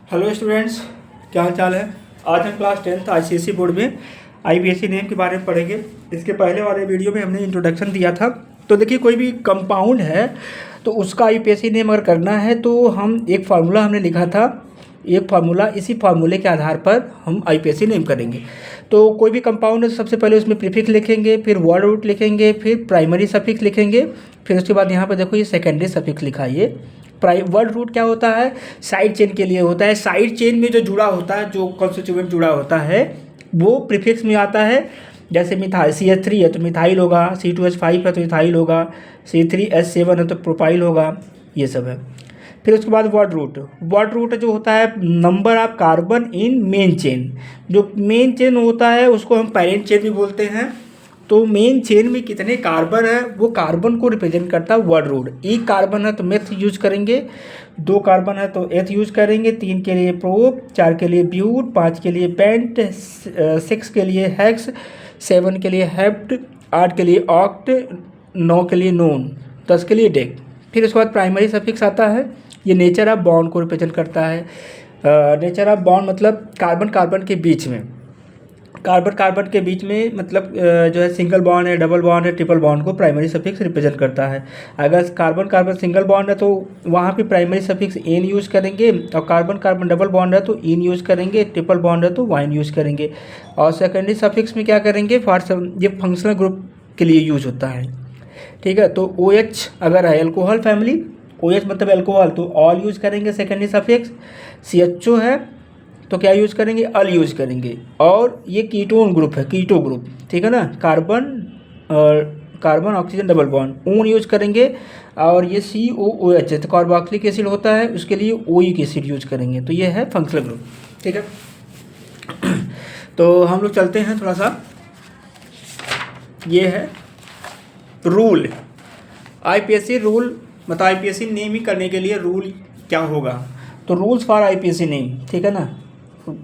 Hello students, क्या हाल चाल है। आज हम क्लास 10th आईसीएसई बोर्ड में आईपीएससी नेम के बारे में पढ़ेंगे। इसके पहले वाले वीडियो में हमने इंट्रोडक्शन दिया था। तो देखिए, कोई भी कंपाउंड है तो उसका आईपीएससी नेम अगर करना है तो हम एक फार्मूला हमने लिखा था, एक फार्मूला, इसी फार्मूले के आधार पर हम आईपीएससी नेम करेंगे। तो कोई भी कंपाउंड है, सबसे पहले उसमें प्रीफिक्स लिखेंगे, फिर वर्ड रूट लिखेंगे, फिर प्राइमरी सफिक्स लिखेंगे, फिर उसके बाद यहाँ पर देखो ये सेकेंडरी सफिक्स लिखा है। ये वर्ड रूट क्या होता है, साइड चेन के लिए होता है। साइड चेन में जो जुड़ा होता है, जो कॉन्स्टिट्यूएंट जुड़ा होता है वो प्रीफिक्स में आता है। जैसे मिथाइल CH3 है तो मिथाइल होगा, C2H5 है तो इथाइल होगा, C3H7 है तो प्रोपाइल होगा, ये सब है। फिर उसके बाद वर्ड रूट जो होता है number of carbon in main chain. जो मेन चेन होता है उसको हम पैरेंट चेन भी बोलते हैं। तो मेन चेन में कितने कार्बन है वो कार्बन को रिप्रेजेंट करता है वर्ड रूट। एक कार्बन है तो मेथ यूज करेंगे, 2 कार्बन है तो एथ यूज करेंगे, 3 के लिए प्रोप, 4 के लिए ब्यूट, 5 के लिए पेंट, 6 के लिए हेक्स, 7 के लिए हेप्ट, 8 के लिए ऑक्ट, 9 के लिए नोन, 10 के लिए डेक। फिर उसके बाद प्राइमरी सफिक्स आता है। ये नेचर ऑफ बॉन्ड को रिप्रेजेंट करता है। नेचर ऑफ बॉन्ड मतलब कार्बन कार्बन के बीच में, कार्बन के बीच में मतलब जो है सिंगल बॉन्ड है, डबल बॉन्ड है, ट्रिपल बॉन्ड को प्राइमरी सफिक्स रिप्रेजेंट करता है। अगर कार्बन कार्बन सिंगल बॉन्ड है तो वहाँ पे प्राइमरी सफिक्स एन यूज करेंगे, और कार्बन कार्बन डबल बॉन्ड है तो इन यूज करेंगे, ट्रिपल बॉन्ड है तो वाइन यूज करेंगे। और सेकेंडरी सफिक्स में क्या करेंगे, ये फंक्शनल ग्रुप के लिए यूज होता है। ठीक है, तो OH अगर है एल्कोहल फैमिली, OH मतलब एल्कोहल, तो ऑल यूज करेंगे सेकेंडरी सफिक्स। CHO है तो क्या यूज करेंगे, अल यूज करेंगे। और ये कीटोन ग्रुप है, कीटो ग्रुप, ठीक है ना, carbon oxygen double bond, own use करेंगे। और ये COOH है तो कार्बोक्सिलिक एसिड होता है, उसके लिए ओइक एसिड यूज करेंगे। तो ये है फंक्शनल ग्रुप, ठीक है। तो हम लोग चलते हैं थोड़ा सा, ये है रूल, आईपीएससी रूल, मतलब आईपीएससी नेम करने के लिए रूल क्या होगा। तो रूल्स फॉर आईपीएससी नेम, ठीक है ना,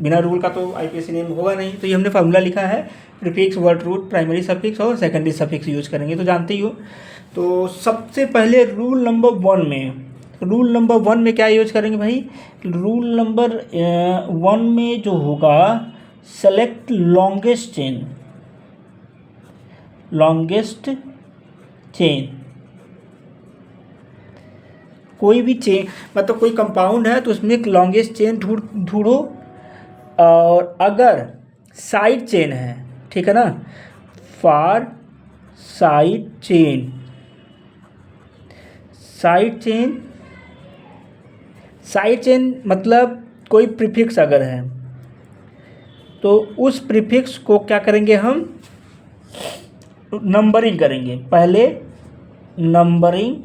बिना रूल का तो आईपीएससी नेम होगा नहीं। तो ये हमने फार्मूला लिखा है, prefix, word root, primary suffix और सेकेंडरी सफिक्स यूज करेंगे, तो जानते ही हो। तो सबसे पहले रूल नंबर 1 में क्या यूज करेंगे भाई, रूल नंबर 1 में जो होगा, सेलेक्ट लॉन्गेस्ट चेन। कोई भी चेन मतलब कोई कंपाउंड है तो उसमें एक लॉन्गेस्ट चेन ढूंढो। और अगर साइड चेन है, ठीक है ना, फॉर साइड चेन मतलब कोई प्रीफिक्स अगर है तो उस प्रीफिक्स को क्या करेंगे, हम नंबरिंग करेंगे। पहले नंबरिंग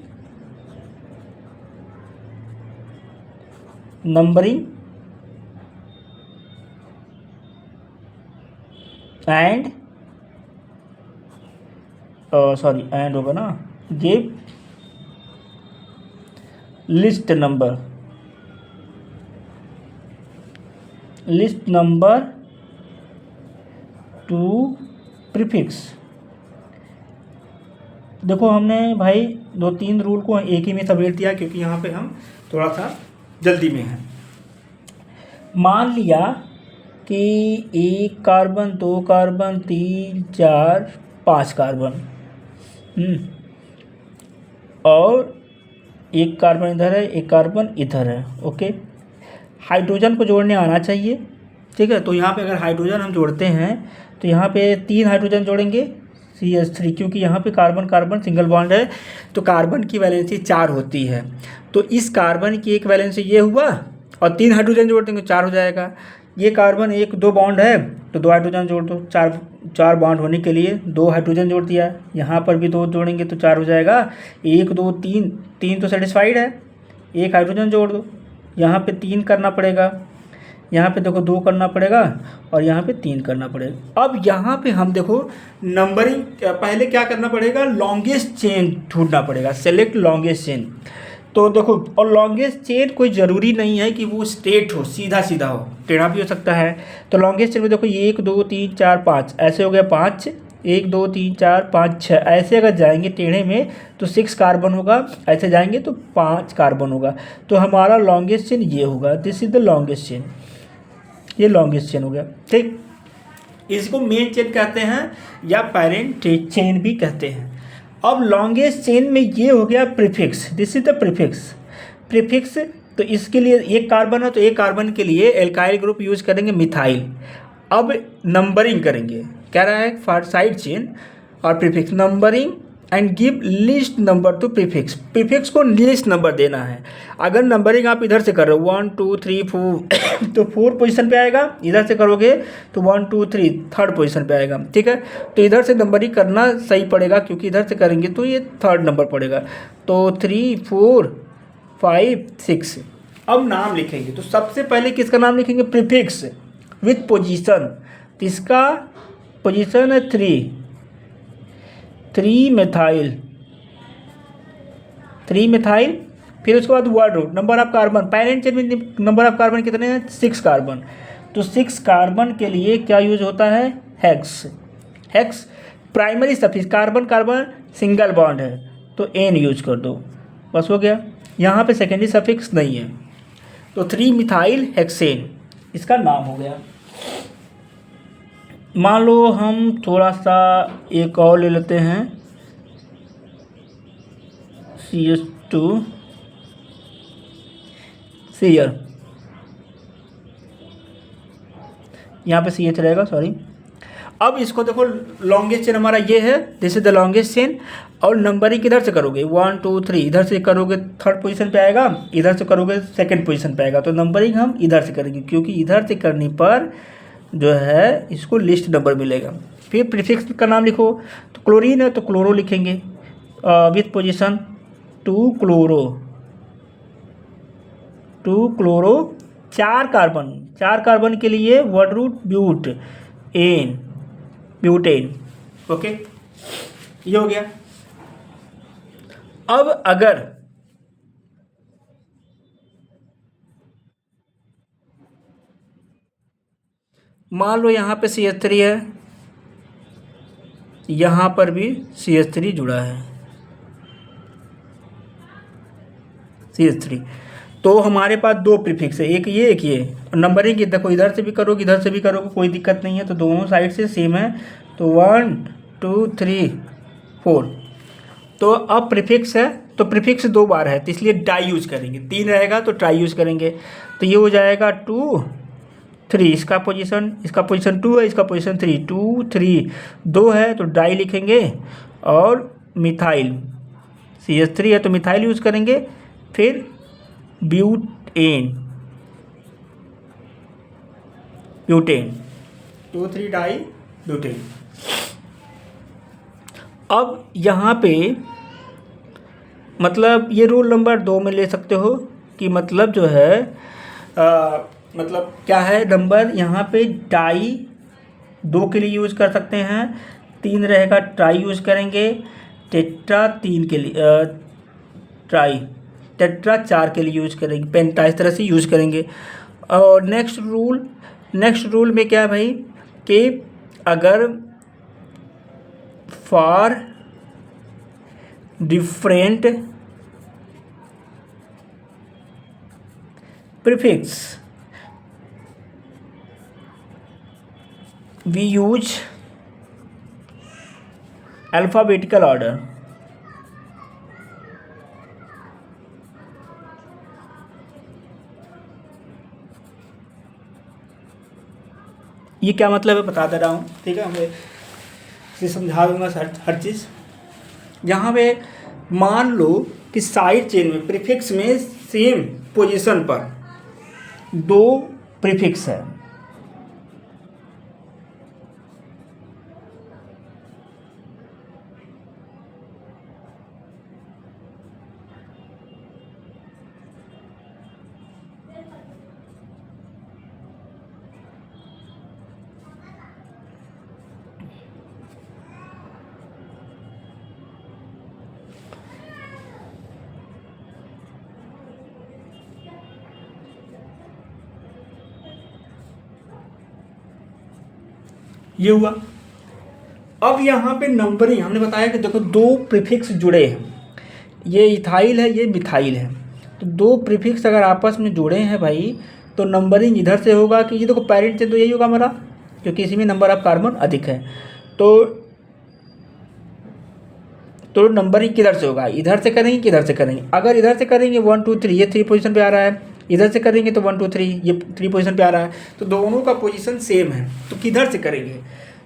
एंड एंड होगा ना, give list number two prefix. देखो हमने भाई 2-3 रूल को एक ही में समेट दिया क्योंकि यहाँ पे हम थोड़ा सा जल्दी में हैं। मान लिया कि 1 कार्बन, 2 कार्बन, 3, 4, 5 कार्बन, और 1 कार्बन इधर है, 1 कार्बन इधर है, ओके। हाइड्रोजन को जोड़ने आना चाहिए, ठीक है। तो यहाँ पे अगर हाइड्रोजन हम जोड़ते हैं तो यहाँ पे 3 हाइड्रोजन जोड़ेंगे, CH3, क्योंकि यहाँ पे कार्बन कार्बन सिंगल बॉन्ड है तो कार्बन की वैलेंसी 4 होती है। तो इस कार्बन की एक वैलेंसी ये हुआ और 3 हाइड्रोजन जोड़ देंगे 4 हो जाएगा। ये कार्बन 1-2 बॉन्ड है तो 2 हाइड्रोजन जोड़ दो, 4 बॉन्ड होने के लिए 2 हाइड्रोजन जोड़ दिया। यहाँ पर भी 2 जोड़ेंगे तो 4 हो जाएगा। 1 2 3 तो सेटिस्फाइड है, 1 हाइड्रोजन जोड़ दो, यहाँ पे 3 करना पड़ेगा, यहाँ पे देखो 2 करना पड़ेगा और यहाँ पे 3 करना पड़ेगा। अब यहाँ पे हम देखो नंबरिंग, पहले क्या करना पड़ेगा, लॉन्गेस्ट चेन ढूंढना पड़ेगा, सेलेक्ट लॉन्गेस्ट चेन। तो देखो, और लॉन्गेस्ट चेन कोई ज़रूरी नहीं है कि वो स्ट्रेट हो, सीधा हो, टेढ़ा भी हो सकता है। तो लॉन्गेस्ट चेन में देखो 1 2 3 4 5 ऐसे हो गया 5, 1 2 3 4 5 6 ऐसे अगर जाएंगे टेढ़े में तो 6 कार्बन होगा, ऐसे जाएंगे तो 5 कार्बन होगा। तो हमारा लॉन्गेस्ट चेन ये होगा, this is the longest chain, ये लॉन्गेस्ट चेन हो गया। ठीक, इसको मेन चेन कहते हैं या पेरेंट चेन भी कहते हैं। अब लॉन्गेस्ट चेन में ये हो गया prefix, this is the prefix. Prefix तो इसके लिए एक कार्बन है तो एक कार्बन के लिए एल्काइल ग्रुप यूज करेंगे मिथाइल। अब नंबरिंग करेंगे, कह रहा है फॉर साइड चेन और prefix numbering and give list number two prefix. Prefix को लिस्ट नंबर देना है। अगर नंबरिंग आप इधर से कर रहे हो 1 2 3 4 तो 4 पोजीशन पे आएगा, इधर से करोगे तो 1 2 3 थर्ड पोजीशन पे आएगा। ठीक है, तो इधर से नंबरिंग करना सही पड़ेगा क्योंकि इधर से करेंगे तो ये थर्ड नंबर पड़ेगा। तो 3 4 5 6। अब नाम लिखेंगे तो सबसे पहले किसका नाम लिखेंगे, प्रीफिक्स विथ पोजीशन। इसका पोजीशन है 3 मेथाइल, 3 मेथाइल। फिर उसके बाद word root, number of carbon, parent chain में नंबर ऑफ कार्बन कितने हैं, 6 कार्बन। तो 6 कार्बन के लिए क्या यूज होता है, hex. Hex primary suffix, carbon carbon single bond है तो एन यूज कर दो, बस हो गया। यहाँ पे सेकेंडरी सफिक्स नहीं है तो 3 मिथाइल हेक्सेन इसका नाम हो गया। मान लो हम थोड़ा सा एक और ले लेते हैं, CH2 Cl, यहाँ पे CH रहेगा, सॉरी। अब इसको देखो, लॉन्गेस्ट चेन हमारा ये है, this is the longest chain. और नंबरिंग किधर से करोगे, 1 2 3, इधर से करोगे थर्ड पोजीशन पे आएगा, इधर से करोगे सेकंड पोजीशन पे आएगा। तो नंबरिंग हम इधर से करेंगे क्योंकि इधर से करने पर जो है इसको लिस्ट नंबर मिलेगा। फिर प्रीफिक्स का नाम लिखो, तो क्लोरीन है तो क्लोरो लिखेंगे with position 2 chloro, 2 chloro. 4 carbon, 4 carbon के लिए word root butane, butane. Okay, ये हो गया। अब अगर मान लो यहाँ पे CH3 है, यहाँ पर भी CH3 जुड़ा है, CH3, तो हमारे पास 2 प्रीफिक्स है, एक ये। नंबरिंग देखो, इधर से भी करोगे इधर से भी करोगे कोई दिक्कत नहीं है, तो दोनों साइड से सेम है। तो 1 2 3 4। तो अब प्रीफिक्स है तो प्रीफिक्स 2 बार है तो इसलिए डाई यूज करेंगे, 3 रहेगा तो ट्राई यूज करेंगे। तो ये हो जाएगा 2 3, इसका पोजीशन 2 है, इसका पोजीशन 3, 2 3, 2 है तो डाई लिखेंगे। और मिथाइल, CH3 है तो मिथाइल यूज करेंगे। फिर ब्यूटेन, 2 3 डाई ब्यूटेन। अब यहाँ पे मतलब ये रूल नंबर 2 में ले सकते हो कि मतलब जो है मतलब क्या है, नंबर यहाँ पे डाई 2 के लिए यूज कर सकते हैं, 3 रहेगा ट्राई यूज करेंगे, टेट्रा 3 के लिए ट्राई, टेट्रा 4 के लिए यूज करेंगे, पेंटा इस तरह से यूज करेंगे। और नेक्स्ट रूल में क्या है भाई कि अगर for different prefix we use alphabetical order. ये क्या मतलब है बता दे रहा हूँ, ठीक है, मैं इसे समझा दूंगा हर चीज़। यहाँ पे मान लो कि साइड चेन में प्रीफिक्स में सेम पोजीशन पर 2 प्रीफिक्स है, ये हुआ। अब यहाँ पे नंबरिंग हमने बताया कि देखो दो प्रीफिक्स जुड़े हैं, ये इथाइल है, ये मिथाइल है, तो दो प्रीफिक्स अगर आपस में जुड़े हैं भाई तो नंबरिंग इधर से होगा कि ये देखो पेरेंट से तो यही होगा हमारा, क्योंकि इसी में नंबर ऑफ कार्बन अधिक है। तो नंबरिंग किधर से होगा, इधर से करेंगे किधर से करेंगे। अगर इधर से करेंगे 1 2 3 ये 3 पोजीशन पे आ रहा है, इधर से करेंगे तो 1 2 3 ये 3 पोजीशन पे आ रहा है, तो दोनों का पोजीशन सेम है, तो किधर से करेंगे।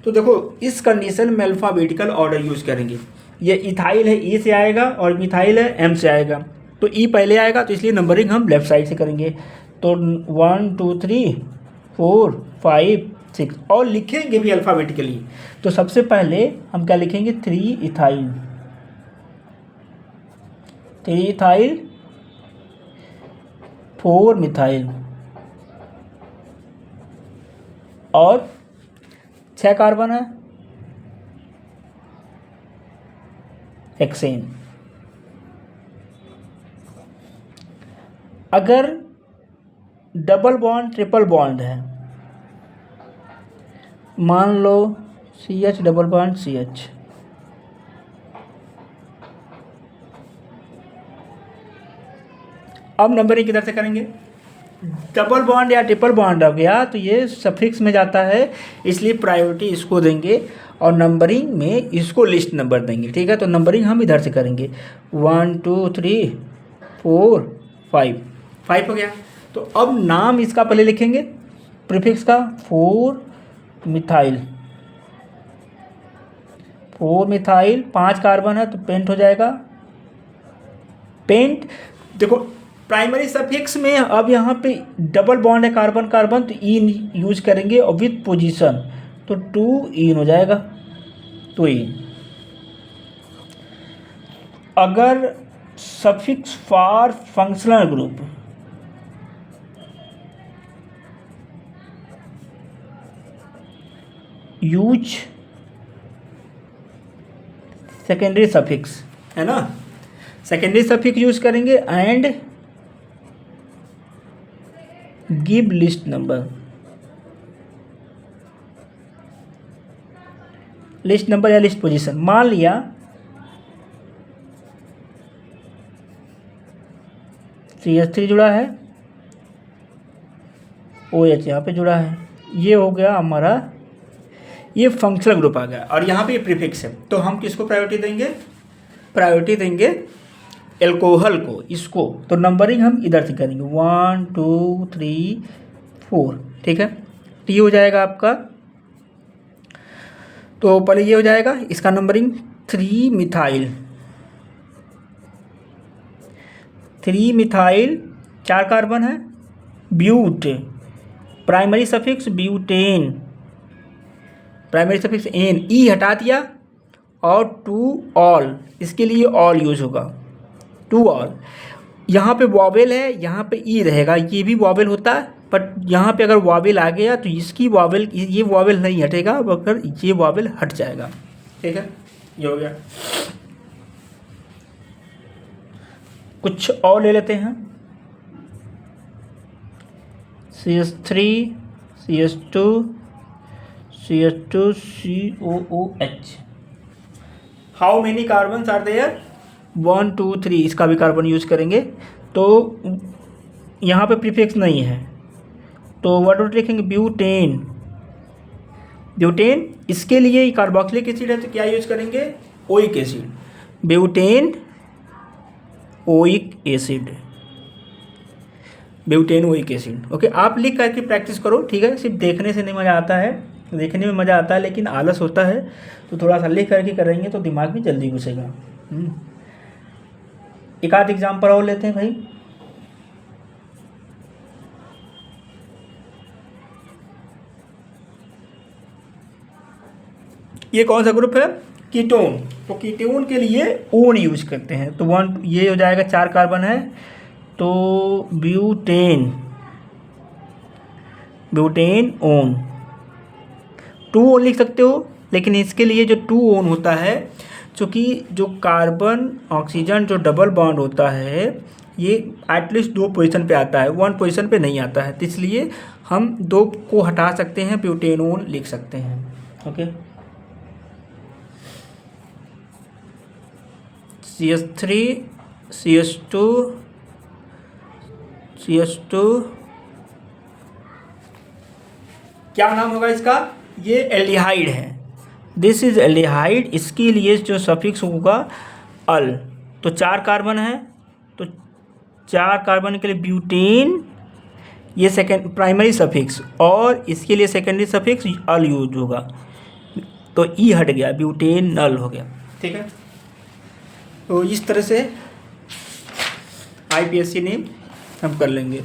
तो देखो इस कंडीशन में अल्फ़ाबेटिकल ऑर्डर यूज़ करेंगे। ये इथाइल है ई से आएगा और मिथाइल है एम से आएगा, तो ई पहले आएगा, तो इसलिए नंबरिंग हम लेफ्ट साइड से करेंगे। तो 1 2 3 4 5 6 और लिखेंगे भी अल्फ़ाबेटिकली। तो सबसे पहले हम क्या लिखेंगे 3 इथाइल, 3 इथाइल 4 मिथाइल और 6 कार्बन है हेक्सेन। अगर डबल बॉन्ड ट्रिपल बॉन्ड है, मान लो CH डबल बॉन्ड CH, अब नंबरिंग किधर से करेंगे, डबल बॉन्ड या ट्रिपल बॉन्ड हो गया तो ये सफिक्स में जाता है, इसलिए प्रायोरिटी इसको देंगे और नंबरिंग में इसको लिस्ट नंबर देंगे, ठीक है। तो नंबरिंग हम इधर से करेंगे 1 2 3 4 5 हो गया। तो अब नाम इसका पहले लिखेंगे प्रीफिक्स का 4 मिथाइल, 5 कार्बन है तो पेंट हो जाएगा पेंट। देखो प्राइमरी सफिक्स में अब यहाँ पे डबल बॉन्ड है कार्बन कार्बन, तो इन यूज करेंगे और विथ पोजीशन, तो 2 इन हो जाएगा, 2 इन। अगर suffix for functional group, use secondary suffix है ना, सेकेंडरी सफिक्स यूज करेंगे and give list number, list number या लिस्ट पोजीशन। मान लिया CH3 जुड़ा है, OH यहाँ पे जुड़ा है, ये हो गया हमारा, ये फंक्शनल ग्रुप आ गया और यहाँ पे ये प्रीफिक्स है। तो हम किसको प्रायोरिटी देंगे, प्रायोरिटी देंगे एल्कोहल को, इसको। तो नंबरिंग हम इधर से करेंगे 1 2 3 4, ठीक है। तो ये हो जाएगा आपका, तो पहले ये हो जाएगा इसका नंबरिंग 3 मिथाइल, 4 कार्बन है, but, primary suffix butane, primary suffix ane, E हटा दिया और 2 ऑल, इसके लिए ऑल यूज होगा, 2 ऑल। यहाँ पे वॉवेल है, यहाँ पे ई रहेगा, ये भी वॉवेल होता है, बट यहाँ पे अगर वॉवेल आ गया तो इसकी वॉवेल, ये वॉवेल नहीं हटेगा, अगर ये वॉवेल हट जाएगा, ठीक है। ये हो गया। कुछ और ले लेते हैं, CH3 CH2 COOH। How many carbon are there, 1 2 3, इसका भी कार्बन यूज करेंगे। तो यहाँ पे प्रीफिक्स नहीं है तो वर्ड लिखेंगे ब्यूटेन, ब्यूटेन। इसके लिए कार्बोक्सिलिक एसिड है तो क्या यूज करेंगे, oic acid, butane oic acid, butane oic acid. Okay, आप लिख करके प्रैक्टिस करो, ठीक है। सिर्फ देखने से नहीं मज़ा आता है, देखने में मज़ा आता है लेकिन आलस होता है, तो थोड़ा सा लिख करके करेंगे तो दिमाग में जल्दी घुसेगा। एक आध एग्जाम्पल और लेते हैं भाई। ये कौन सा ग्रुप है, कीटोन। तो कीटोन के लिए ओन यूज करते हैं, तो 1 ये हो जाएगा, 4 कार्बन है तो ब्यूटेन, ब्यूटेन ओन। 2 ओन लिख सकते हो, लेकिन इसके लिए जो 2 ओन होता है, चूँकि जो कार्बन ऑक्सीजन जो डबल बॉन्ड होता है ये एटलीस्ट 2 पोजीशन पे आता है, 1 पोजीशन पे नहीं आता है, तो इसलिए हम 2 को हटा सकते हैं, ब्यूटेनोन लिख सकते हैं। ओके, CH3 CH2 CH2, क्या नाम होगा इसका? ये एल्डिहाइड है, दिस इज एल्डिहाइड। इसके लिए जो सफिक्स होगा अल, तो 4 कार्बन है, तो 4 कार्बन के लिए ब्यूटेन, ये सेकेंड प्राइमरी सफिक्स, और इसके लिए सेकेंडरी सफिक्स अल यूज होगा, तो ई हट गया, ब्यूटेन नल हो गया। ठीक है, तो इस तरह से IPSC नेम हम कर लेंगे।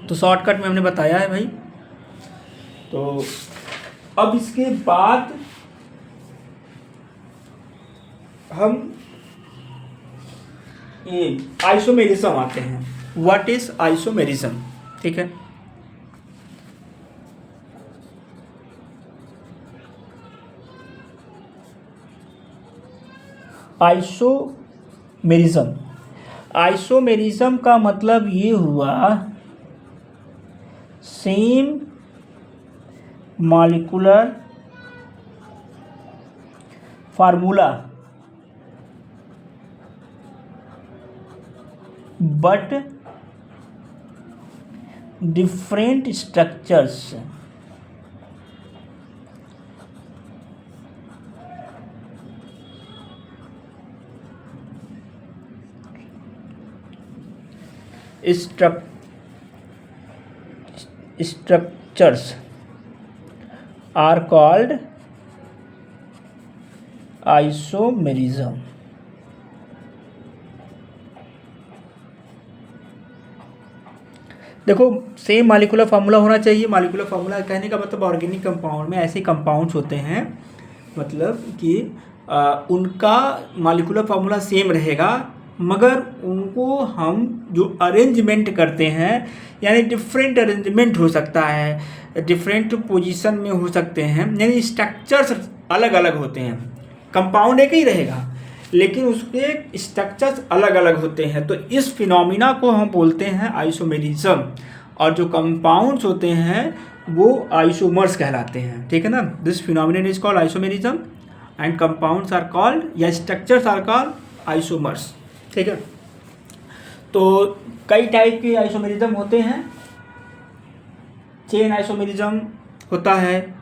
तो शॉर्टकट में हमने बताया है भाई। तो अब इसके बाद हम आइसोमेरिज्म आते हैं। What is isomerism? ठीक है, आइसोमेरिज्म, आइसोमेरिज्म का मतलब ये हुआ same molecular formula but different structures. Structures are called isomerism। देखो सेम मॉलिक्यूलर फार्मूला होना चाहिए। मॉलिक्यूलर फार्मूला कहने का मतलब ऑर्गेनिक कंपाउंड में ऐसे कंपाउंड्स होते हैं, मतलब कि उनका मॉलिक्यूलर फार्मूला सेम रहेगा, मगर उनको हम जो अरेंजमेंट करते हैं, यानी डिफरेंट अरेंजमेंट हो सकता है, डिफरेंट पोजीशन में हो सकते हैं, यानी स्ट्रक्चर्स अलग अलग होते हैं। कंपाउंड एक ही रहेगा लेकिन उसके स्ट्रक्चर्स अलग अलग होते हैं, तो इस फिनोमिना को हम बोलते हैं आइसोमेरिज्म। और जो कंपाउंड्स होते हैं वो आइसोमर्स कहलाते हैं। ठीक है ना, this phenomena is called isomerism and compounds are called, या स्ट्रक्चर्स आर कॉल्ड आइसोमर्स। ठीक है, तो कई टाइप के आइसोमेरिज्म होते हैं। चेन आइसोमेरिज्म होता है,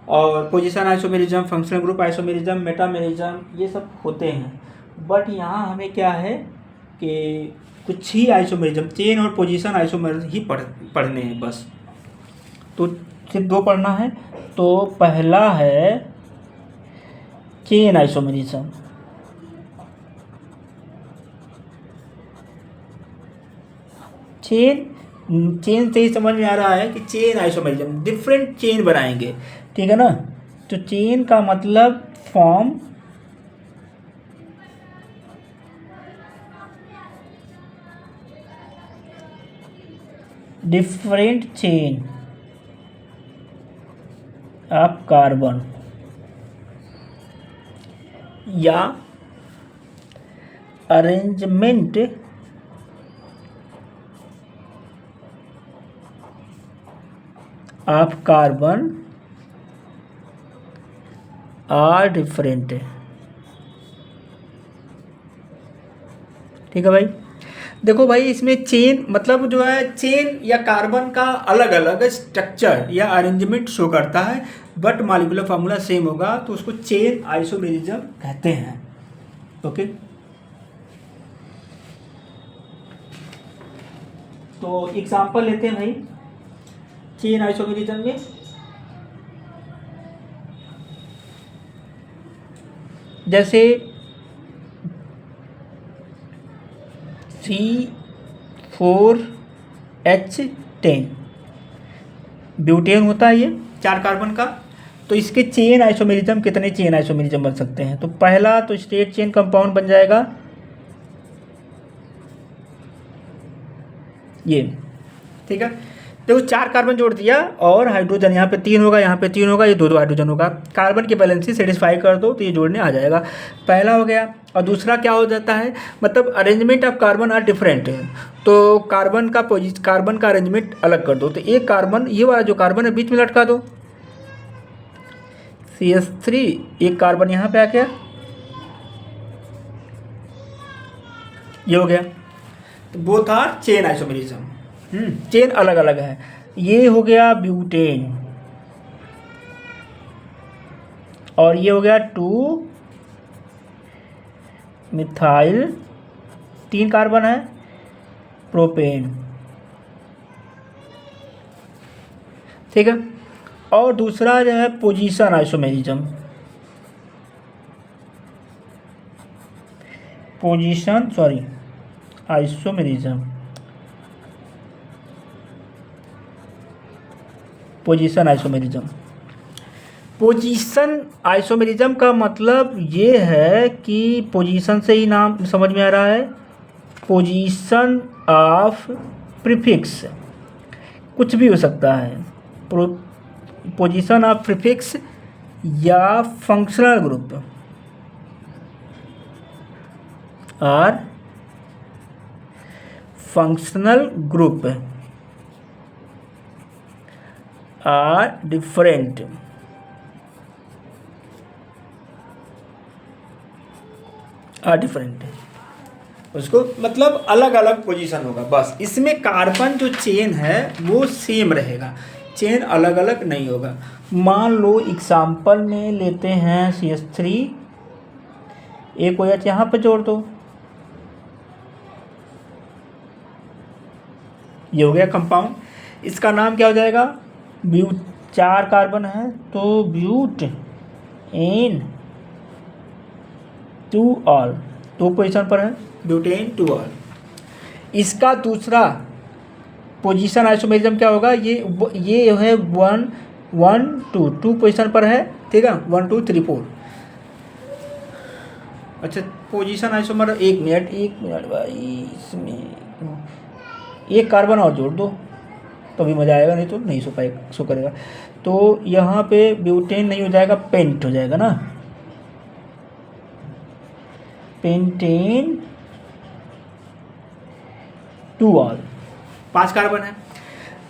और position isomerism, functional group isomerism, metamerism, ये सब होते हैं। बट यहाँ हमें क्या है कि कुछ ही आइसोमेरिज्म, चेन और पोजीशन आइसोमेरिज्म ही पढ़ने हैं बस। तो सिर्फ 2 पढ़ना है। तो पहला है चेन आइसोमेरिज्म। चेन से ही समझ में आ रहा है कि चेन आइसोमेरिज्म, डिफरेंट चेन बनाएंगे। ठीक है ना, तो चेन का मतलब form different chain of carbon, या arrangement of carbon are different. ठीक है भाई। देखो भाई, इसमें चेन मतलब जो है, चेन या कार्बन का अलग अलग स्ट्रक्चर या अरेंजमेंट शो करता है, बट मॉलिक्यूलर फार्मूला सेम होगा, तो उसको चेन आइसोमेरिज्म कहते हैं। ओके, तो एग्जांपल लेते हैं भाई चेन आइसोमेरिज्म में। जैसे C4H10 ब्यूटेन होता है, ये 4 कार्बन का। तो इसके चेन आइसोमेरिज्म, कितने चेन आइसोमेरिज्म बन सकते हैं? तो पहला तो स्ट्रेट चेन कंपाउंड बन जाएगा ये। ठीक है, देखो 4 कार्बन जोड़ दिया, और हाइड्रोजन यहाँ पे 3 होगा, यहाँ पे 3 होगा, ये 2 हाइड्रोजन होगा। कार्बन की बैलेंसी सेटिस्फाई कर दो तो ये जोड़ने आ जाएगा। पहला हो गया। और दूसरा क्या हो जाता है, मतलब arrangement of carbon are different है, तो कार्बन का अरेंजमेंट अलग कर दो। तो एक कार्बन, ये वाला जो कार्बन है बीच में लटका दो, CH3, एक कार्बन यहाँ पे आ गया, ये हो गया, तो both are chain isomerism, chain अलग अलग है। ये हो गया ब्यूटेन और ये हो गया 2 मिथाइल, 3 कार्बन है, प्रोपेन, ठीक है। और दूसरा जो है position isomerism, isomerism, position isomerism. Position isomerism का मतलब ये है कि पोजीशन से ही नाम समझ में आ रहा है, पोजीशन ऑफ प्रीफिक्स, कुछ भी हो सकता है, पोजीशन ऑफ प्रीफिक्स या फंक्शनल ग्रुप और फंक्शनल ग्रुप आर डिफरेंट, उसको मतलब अलग अलग पोजीशन होगा बस। इसमें कार्बन जो चेन है वो सेम रहेगा, चेन अलग अलग नहीं होगा। मान लो एग्जाम्पल में लेते हैं CH3, एक OH यहाँ पर जोड़ दो, ये हो गया कंपाउंड। इसका नाम क्या हो जाएगा, 4 कार्बन है तो ब्यूट एन 2 ऑल, 2 पोजीशन पर है, ब्यूटेन 2 ऑल। इसका दूसरा पोजीशन आइसोमेरिज्म क्या होगा, ये है 1 1 2 2 पोजीशन पर है, ठीक है, 1 2 3 4। अच्छा पोजीशन आइसोमर, एक मिनट भाई, इसमें एक कार्बन और जोड़ दो तो भी मज़ा आएगा, नहीं तो नहीं सो करेगा। तो यहाँ पे ब्यूटेन नहीं हो जाएगा, पेंट हो जाएगा ना, पेंटेन 2 ऑल, 5 कार्बन है।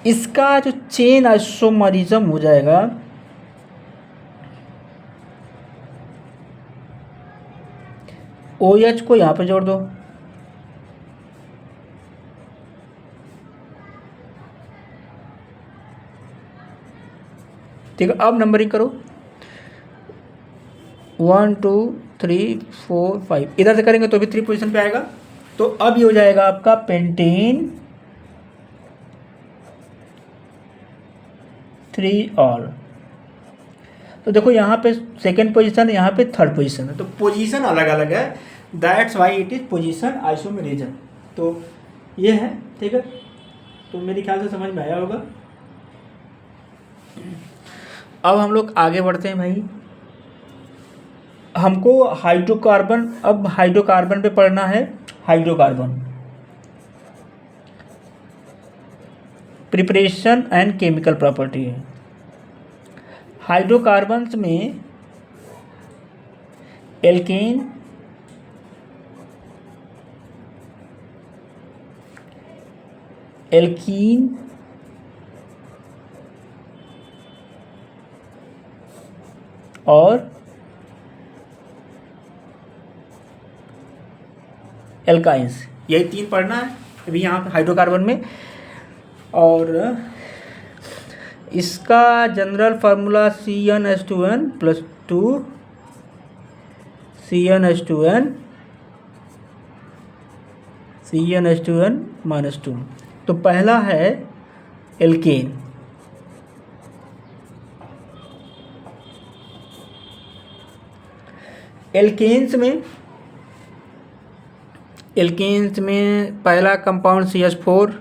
इसका जो चेन आइसोमरिज्म हो जाएगा OH को यहाँ पे जोड़ दो, ठीक है। अब नंबरिंग करो, 1 2 3 4 5, इधर से करेंगे तो भी 3 पोजीशन पे आएगा। तो अब ये हो जाएगा आपका पेंटेन 3 ऑल। तो देखो यहाँ पे सेकेंड पोजीशन है, यहाँ पे थर्ड पोजीशन है, तो पोजीशन अलग अलग है, that's why it is position isomerism. तो ये है, ठीक है। तो मेरे ख्याल से समझ में आया होगा। अब हम लोग आगे बढ़ते हैं भाई, हमको हाइड्रोकार्बन, अब हाइड्रोकार्बन पे पढ़ना है। Hydrocarbon preparation and chemical property है। हाइड्रोकार्बन्स में एल्केन, एल्कीन, और एल्काइंस, यही 3 पढ़ना है अभी यहाँ पे हाइड्रोकार्बन में। और इसका जनरल फार्मूला CnH2n + 2 CnH2n -2। तो पहला है एल्केन, एल्केन्स में पहला कंपाउंड CH4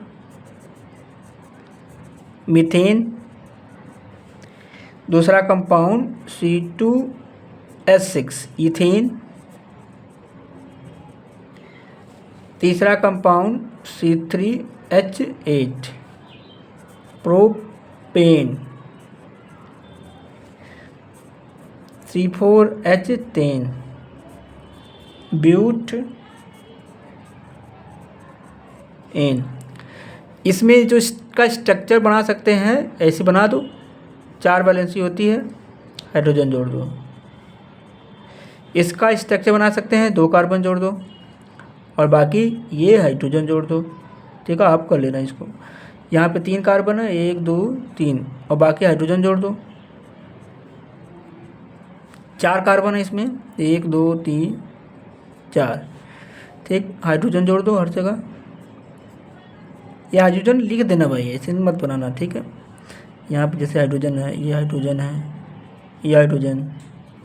मीथेन, दूसरा कंपाउंड C2H6 ईथेन, तीसरा compound C3H8 propane, C4H10 butane. इसमें जो इसका स्ट्रक्चर बना सकते हैं, ऐसे बना दो, 4 वैलेंसी होती है, हाइड्रोजन जोड़ दो। इसका स्ट्रक्चर बना सकते हैं, 2 कार्बन जोड़ दो, और बाकी ये हाइड्रोजन जोड़ दो। ठीक है, आप कर लेना इसको। यहाँ पे 3 कार्बन है, 1 2 3, और बाकी हाइड्रोजन जोड़ दो। 4 कार्बन है इसमें, 1 2 3 4। ठीक, हाइड्रोजन जोड़ दो हर जगह। ये हाइड्रोजन लिख देना भाई, ऐसे मत बनाना। ठीक है, यहाँ पे जैसे हाइड्रोजन है, ये हाइड्रोजन है, ये हाइड्रोजन,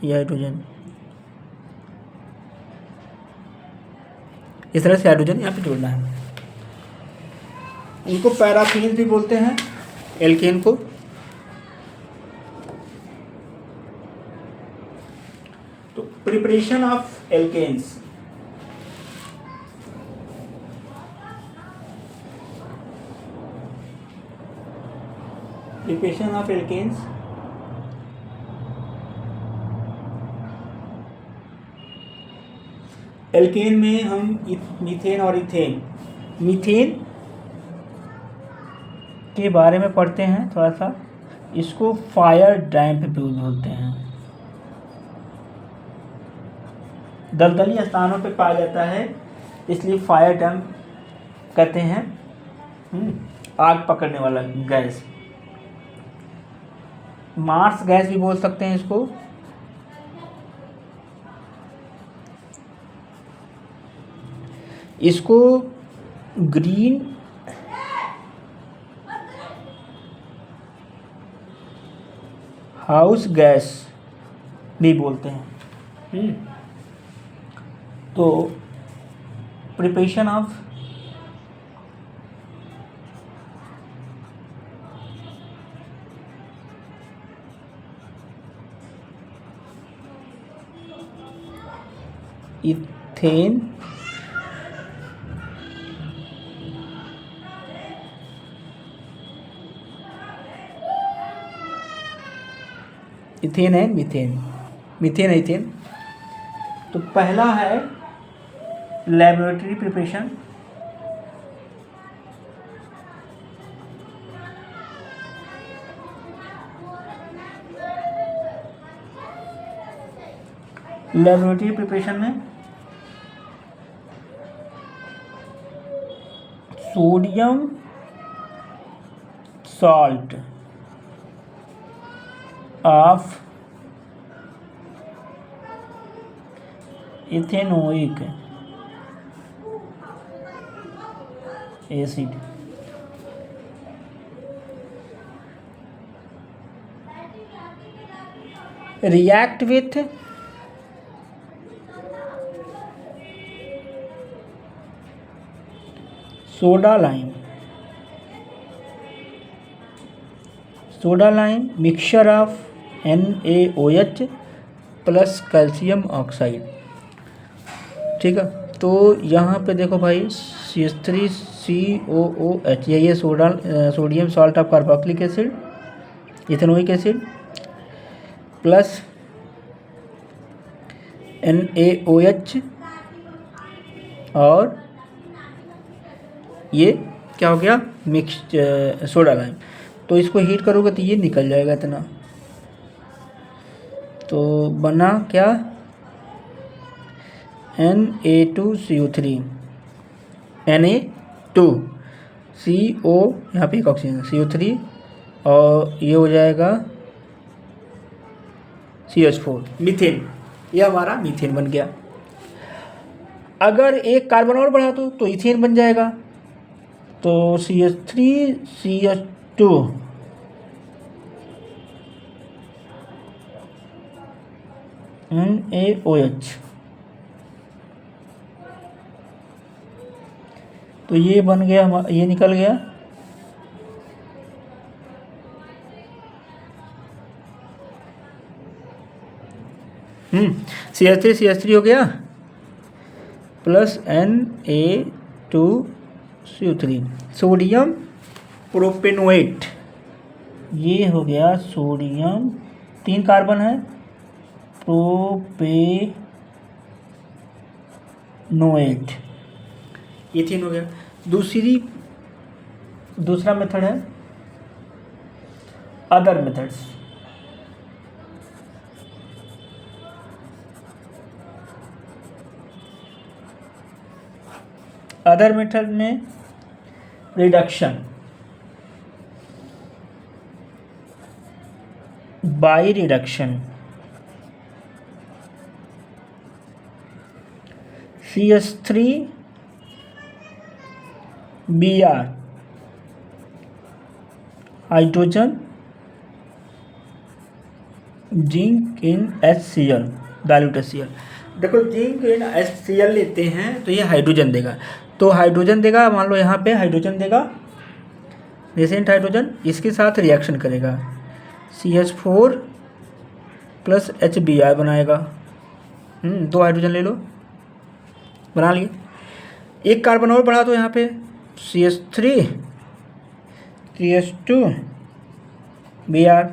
ये हाइड्रोजन, इस तरह से हाइड्रोजन यहाँ पे जोड़ना है। इनको पैराफिन भी बोलते हैं, एल्केन को। तो preparation of alkanes, preparation of alkanes. Alkane में हम मीथेन और इथेन, मीथेन के बारे में पढ़ते हैं थोड़ा सा। इसको फायर डैम्प बोलते हैं, दलदली स्थानों पे पाया जाता है, इसलिए फायर डैम्प कहते हैं। आग पकड़ने वाला गैस, मार्स गैस भी बोल सकते हैं इसको। इसको ग्रीन हाउस गैस भी बोलते हैं। तो प्रिपरेशन ऑफ इथेन, इथेन है मीथेन, मीथेन है इथेन। तो पहला है लेबोरेटरी प्रिपरेशन, लेबोरेटरी प्रिपरेशन में sodium salt of ethanoic acid react with soda lime mixture of NaOH plus calcium oxide. ठीक है, तो यहाँ पे देखो भाई CH3COOH, ये sodium salt of carboxylic acid, ethanoic acid plus NaOH, और ये क्या हो गया, मिक्स सोडा लाइम। तो इसको हीट करोगे तो ये निकल जाएगा इतना। तो बना क्या, Na2CO3, Na2CO, यहाँ पे एक ऑक्सीजन CO3, और ये हो जाएगा CH4, मीथेन। ये हमारा मीथेन बन गया। अगर एक कार्बन और बढ़ा दो तो इथेन बन जाएगा। तो CH3CH2 NaOH, तो ये बन गया, ये निकल गया। CH3 हो गया प्लस Na2CO3, सोडियम प्रोपेनोएट, ये हो गया सोडियम, 3 कार्बन है, प्रोपेनोएट, इथेन हो गया। दूसरा मेथड है अदर मेथड्स। अदर मेथड में reduction by reduction, CH3Br hydrogen zinc in HCl dilute HCl। देखो जिंक इन HCl लेते हैं तो ये हाइड्रोजन देगा, तो हाइड्रोजन देगा, मान लो यहाँ पे हाइड्रोजन देगा, रेसेंट हाइड्रोजन, इसके साथ रिएक्शन करेगा CH4 प्लस HBr बनाएगा। 2 हाइड्रोजन ले लो, बना लिए। एक कार्बन और बढ़ा दो यहाँ पे, CH3 CH2 Br,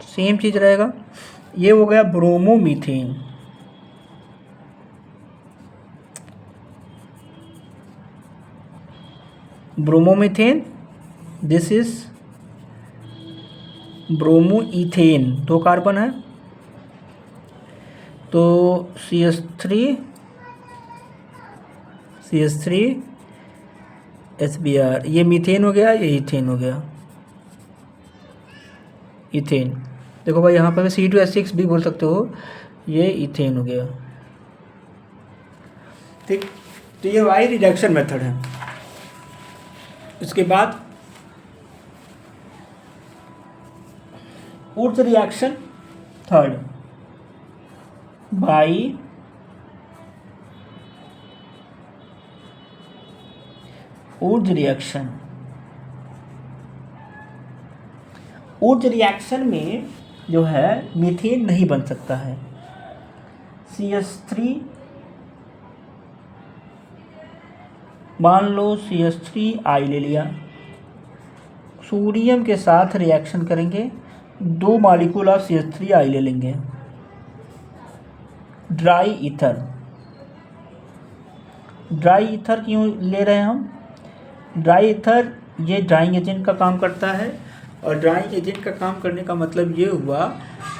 सेम चीज़ रहेगा। ये हो गया bromomethane. Bromomethane, this is bromoethane, 2 carbon है, तो CH3 HBr, ये मीथेन हो गया, ये इथेन हो गया, इथेन। देखो भाई यहाँ पर C2H6 भी बोल सकते हो, ये इथेन हो गया, ठीक। तो ये वाई रिडक्शन मेथड है। उसके बाद Wurtz reaction third, by Wurtz reaction. Wurtz reaction में जो है मीथेन नहीं बन सकता है। CH3, मान लो CH3I ले लिया, सोडियम के साथ रिएक्शन करेंगे, 2 मॉलिक्यूल ऑफ CH3I ले लेंगे। ड्राई ईथर, ड्राई ईथर क्यों ले रहे हैं हम? ड्राई ईथर ये ड्राइंग एजेंट का काम करता है, और ड्राइंग एजेंट का काम करने का मतलब ये हुआ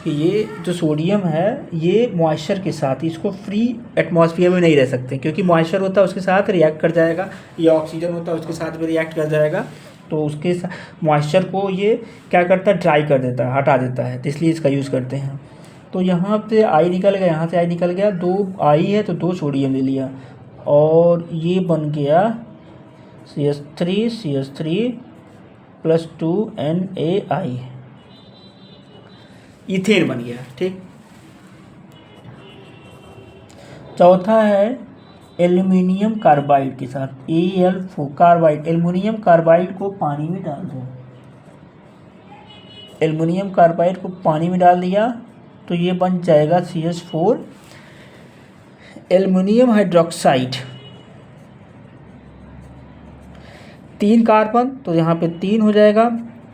कि ये जो सोडियम है ये मॉइस्चर के साथ, इसको फ्री एटमॉस्फेयर में नहीं रह सकते, क्योंकि मॉइस्चर होता है उसके साथ रिएक्ट कर जाएगा, या ऑक्सीजन होता है उसके साथ भी रिएक्ट कर जाएगा, तो उसके मॉइस्चर को ये क्या करता है, ड्राई कर देता है, हटा देता है, तो इसलिए इसका यूज़ करते हैं। तो यहाँ पे आई निकल गया, यहाँ से आई निकल गया, 2 आई है तो 2 सोडियम ले लिया, और ये बन गया CH3 प्लस 2 NaI, इथेन बन गया, ठीक। चौथा है एल्युमिनियम कार्बाइड के साथ, Al4 कार्बाइड, एल्युमिनियम कार्बाइड को पानी में डाल दो, एल्युमिनियम कार्बाइड को पानी में डाल दिया तो ये बन जाएगा CH4 एल्युमिनियम हाइड्रोक्साइड। 3 कार्बन तो यहाँ पे 3 हो जाएगा,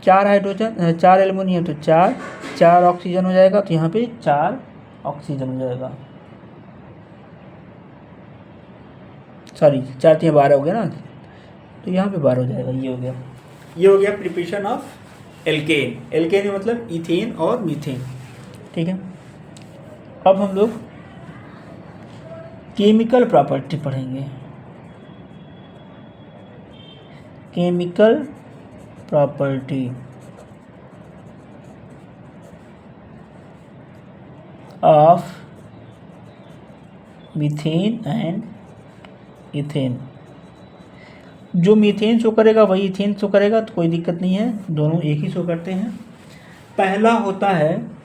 4 हाइड्रोजन, 4 एल्युमिनियम तो 4 ऑक्सीजन हो जाएगा, तो यहाँ पे 4 ऑक्सीजन हो जाएगा, सॉरी 4 3 12 हो गया ना, तो यहाँ पे 12 हो जाएगा, ये हो गया प्रिपरेशन ऑफ एल्केन। एल्केन मतलब इथेन और मीथेन, ठीक है। अब हम लोग केमिकल प्रॉपर्टी पढ़ेंगे। Chemical property of methane and ethane. जो मीथेन शो करेगा वही इथेन शो करेगा, तो कोई दिक्कत नहीं है, दोनों एक ही शो करते हैं। पहला होता है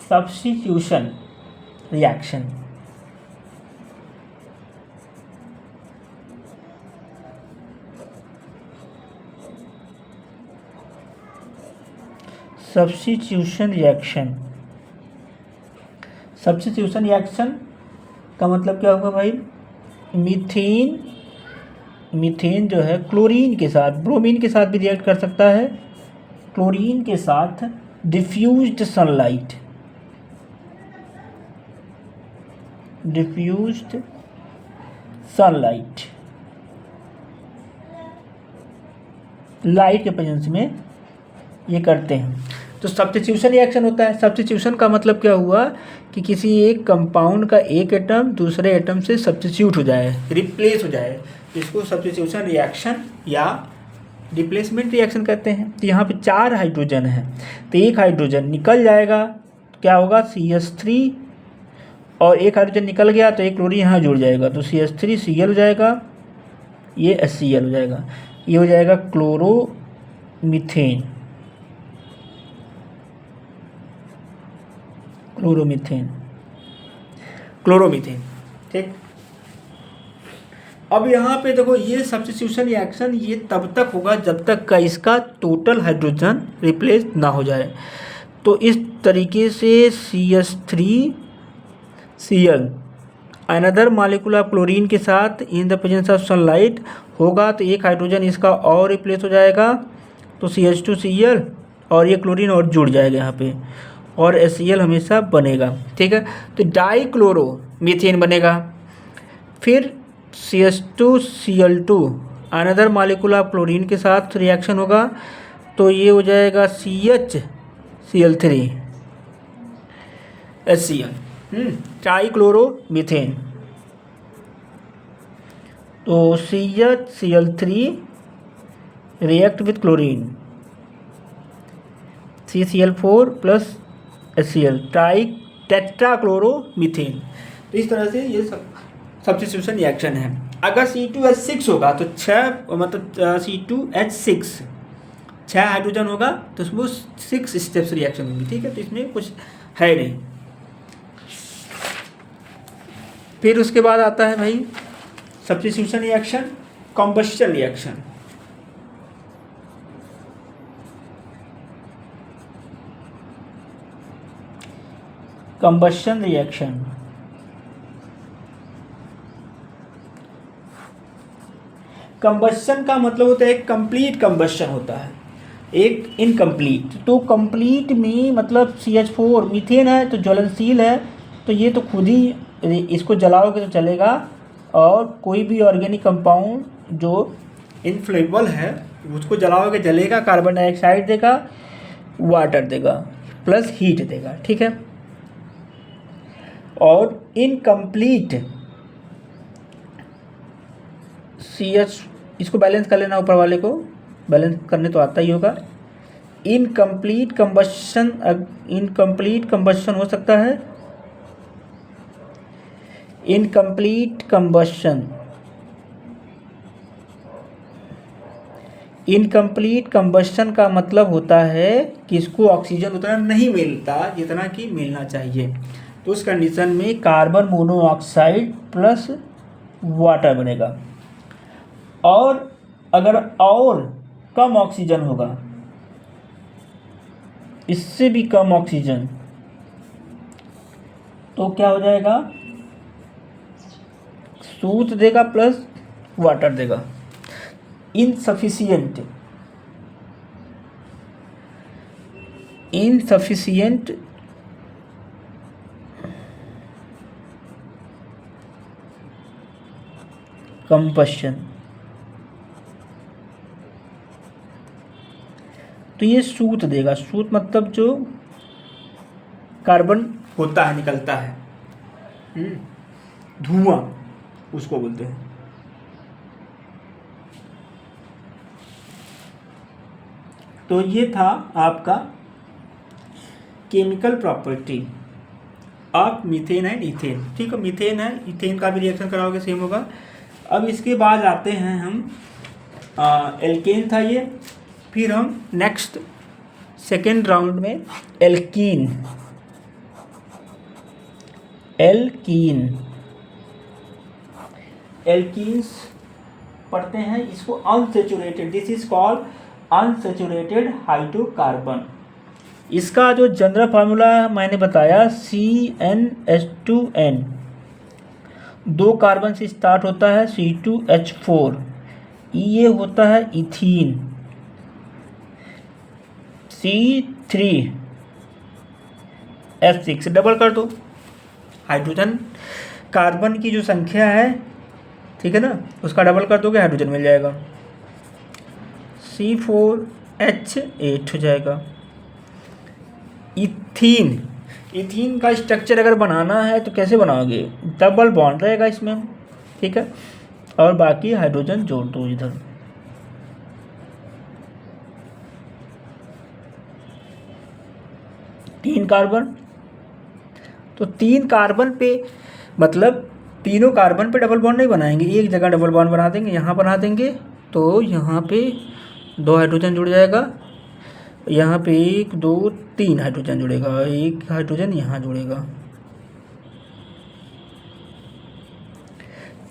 सब्स्टिट्यूशन रिएक्शन। सब्स्टिट्यूशन रिएक्शन का मतलब क्या होगा भाई? मीथेन जो है क्लोरीन के साथ, ब्रोमीन के साथ भी रिएक्ट कर सकता है, क्लोरीन के साथ डिफ्यूज्ड सनलाइट, लाइट के प्रेजेंस में ये करते हैं। तो सब्स्टिट्यूशन रिएक्शन होता है। सब्स्टिट्यूशन का मतलब क्या हुआ कि किसी एक कंपाउंड का एक एटम दूसरे एटम से सब्स्टिट्यूट हो जाए, रिप्लेस हो जाए, इसको सब्स्टिट्यूशन रिएक्शन या रिप्लेसमेंट रिएक्शन कहते हैं। तो यहाँ पे 4 हाइड्रोजन है, तो एक हाइड्रोजन निकल जाएगा, क्या होगा CH3, और एक हाइड्रोजन निकल गया तो एक क्लोरीन यहाँ जुड़ जाएगा, तो CH3Cl हो जाएगा, ये HCl हो जाएगा, ये हो जाएगा क्लोरोमीथेन। क्लोरोमीथेन ठीक। अब यहाँ पे देखो, ये सब्स्टिट्यूशन रिएक्शन ये तब तक होगा जब तक का इसका टोटल हाइड्रोजन रिप्लेस ना हो जाए। तो इस तरीके से CH3Cl another molecule of chlorine के साथ इन द प्रेजेंस ऑफ सनलाइट होगा, तो एक हाइड्रोजन इसका और रिप्लेस हो जाएगा, तो CH2Cl और ये क्लोरीन और जुड़ जाएगा यहाँ पे, और HCl हमेशा बनेगा, ठीक है। तो डाइक्लोरोमीथेन बनेगा। फिर CH2Cl2 another molecule of chlorine के साथ रिएक्शन होगा, तो ये हो जाएगा CHCl3 HCl, ट्राइक्लोरोमीथेन। तो CHCl3 react with chlorine, CCl4 plus HCl, टेट्राक्लोरोमीथेन। तो इस तरह से ये सब्स्टिट्यूशन रिएक्शन है। अगर C2H6 होगा तो 6 मतलब C2H6 6 हाइड्रोजन होगा, तो उसमें 6 स्टेप्स रिएक्शन होंगी, ठीक है। तो इसमें कुछ है नहीं। फिर उसके बाद आता है भाई substitution reaction, combustion reaction. Combustion reaction, combustion का मतलब होता है एक कंप्लीट कम्बशन होता है, एक इनकम्प्लीट। तो कंप्लीट में मतलब CH4 मीथेन है तो ज्वलनशील है, तो ये तो खुद ही इसको जलाओगे तो चलेगा, और कोई भी ऑर्गेनिक कंपाउंड जो इनफ्लेमेबल है उसको जलाओगे जलेगा, कार्बन डाइऑक्साइड देगा, वाटर देगा, प्लस हीट देगा, ठीक है। और इनकम्प्लीट CH, इसको बैलेंस कर लेना, ऊपर वाले को बैलेंस करने तो आता ही होगा। इनकम्प्लीट कम्बशन हो सकता है, इनकम्प्लीट कम्बशन का मतलब होता है कि इसको ऑक्सीजन उतना नहीं मिलता जितना कि मिलना चाहिए। तो उस कंडीशन में कार्बन मोनोऑक्साइड प्लस वाटर बनेगा। और अगर और कम ऑक्सीजन होगा, इससे भी कम ऑक्सीजन, तो क्या हो जाएगा, सूत देगा प्लस वाटर देगा। इनसफिशिएंट कंबशन, तो ये सूत देगा। सूत मतलब जो कार्बन होता है, निकलता है, धुआं उसको बोलते हैं। तो ये था आपका chemical property of methane and ethane, ठीक है। मीथेन है, इथेन का भी रिएक्शन कराओगे सेम होगा। अब इसके बाद आते हैं हम एल्केन था ये, फिर हम नेक्स्ट सेकेंड राउंड में एल्कीन्स पढ़ते हैं। इसको unsaturated, this is called unsaturated hydrocarbon. इसका जो जनरल फार्मूला मैंने बताया CnH2n, 2 कार्बन से स्टार्ट होता है, C2H4, ये होता है इथीन, C3H6, डबल कर दो हाइड्रोजन कार्बन की जो संख्या है, ठीक है ना, उसका डबल कर दोगे हाइड्रोजन मिल जाएगा, C4H8 हो जाएगा। इथीन, इथीन का स्ट्रक्चर अगर बनाना है तो कैसे बनाओगे, डबल बॉन्ड रहेगा इसमें, ठीक है, और बाकी हाइड्रोजन जोड़ दो इधर। तीन कार्बन, तो तीन कार्बन पे मतलब तीनों कार्बन पे डबल बॉन्ड नहीं बनाएंगे, एक जगह डबल बॉन्ड बना देंगे, यहाँ बना देंगे, तो यहाँ पे 2 हाइड्रोजन जुड़ जाएगा, यहाँ पे 1 2 3 हाइड्रोजन जुड़ेगा, 1 हाइड्रोजन यहाँ जुड़ेगा,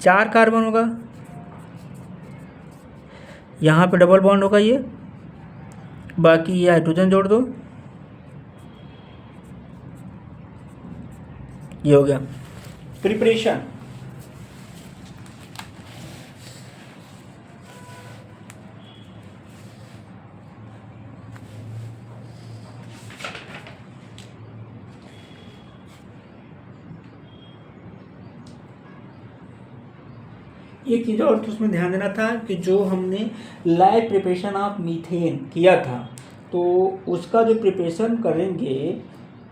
4 कार्बन होगा, यहाँ पे डबल बॉन्ड होगा ये, बाकी ये हाइड्रोजन जोड़ दो, ये हो गया प्रिपरेशन। एक चीज़ और तो उसमें ध्यान देना था कि जो हमने लैब प्रिपरेशन ऑफ मीथेन किया था, तो उसका जो प्रिपरेशन करेंगे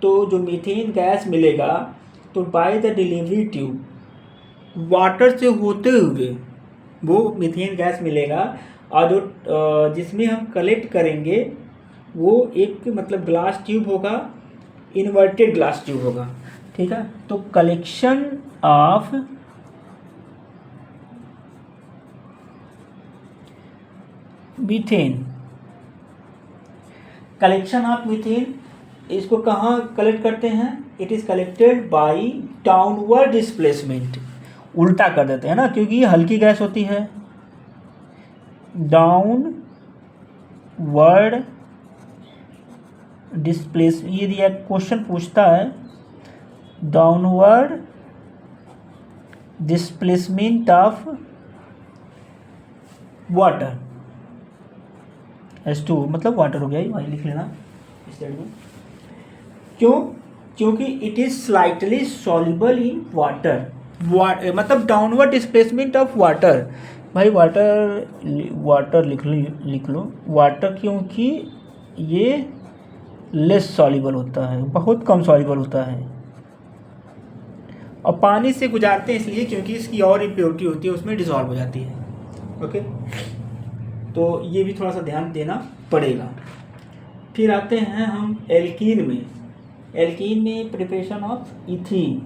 तो जो मीथेन गैस मिलेगा तो by the delivery tube water से होते हुए वो मीथेन गैस मिलेगा, और जो जिसमें हम कलेक्ट करेंगे वो एक मतलब ग्लास ट्यूब होगा, इन्वर्टेड ग्लास ट्यूब होगा, ठीक है। तो collection of methane, collection of methane, इसको कहाँ कलेक्ट करते हैं, it is collected by downward displacement, उल्टा कर देते हैं ना, क्योंकि ये हल्की गैस होती है, डाउनवर्ड डिस्प्लेस, ये दिया क्वेश्चन पूछता है, downward displacement of water, H2 मतलब वाटर हो गया, ये वही लिख लेना इस साइड में। क्यों, क्योंकि it is slightly soluble in water, मतलब डाउनवर्ड डिस्प्लेसमेंट ऑफ वाटर, भाई वाटर लिख लो वाटर, क्योंकि ये लेस सॉल्युबल होता है, बहुत कम सॉल्युबल होता है, और पानी से गुजारते हैं इसलिए क्योंकि इसकी और इम्प्योरिटी होती है, उसमें डिसॉल्व हो जाती है, ओके। तो ये भी थोड़ा सा ध्यान देना पड़ेगा। फिर आते हैं हम एल्कीन में, एल्कीन में preparation of ethene,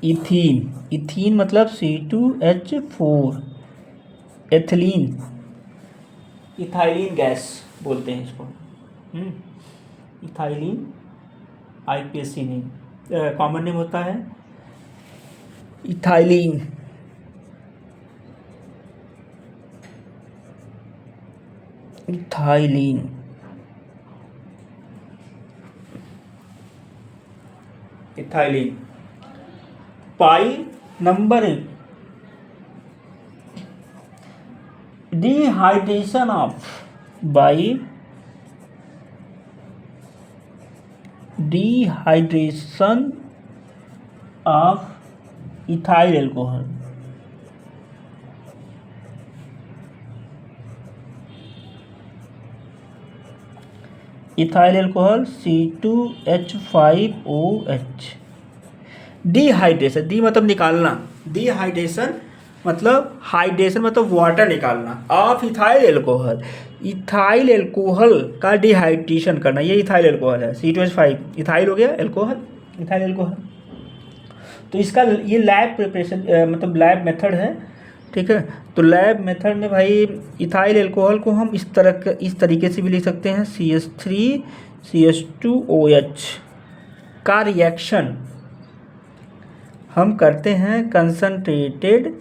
ethene, ethene मतलब C2H4, एथिलीन, इथाइलिन गैस बोलते हैं इसको, ethylene IPSC name, common name होता है ethylene. Ethylene, ethylene, pi number 1, dehydration of, by dehydration of ethyl alcohol, ethyl alcohol C2H5OH, dehydration, D मतलब निकालना, dehydration मतलब hydration मतलब वाटर निकालना, of ethyl alcohol, ethyl alcohol का डिहाइड्रेशन करना, ये इथाइल एल्कोहल है, C2H5 इथाइल हो गया, एल्कोहल, इथाइल एल्कोहल। तो इसका ये लैब प्रिपरेशन मतलब लैब मेथड है, ठीक है। तो लैब मेथड में भाई इथाइल एल्कोहल को हम इस तरीके से भी लिख सकते हैं, CH3CH2OH का रिएक्शन हम करते हैं concentrated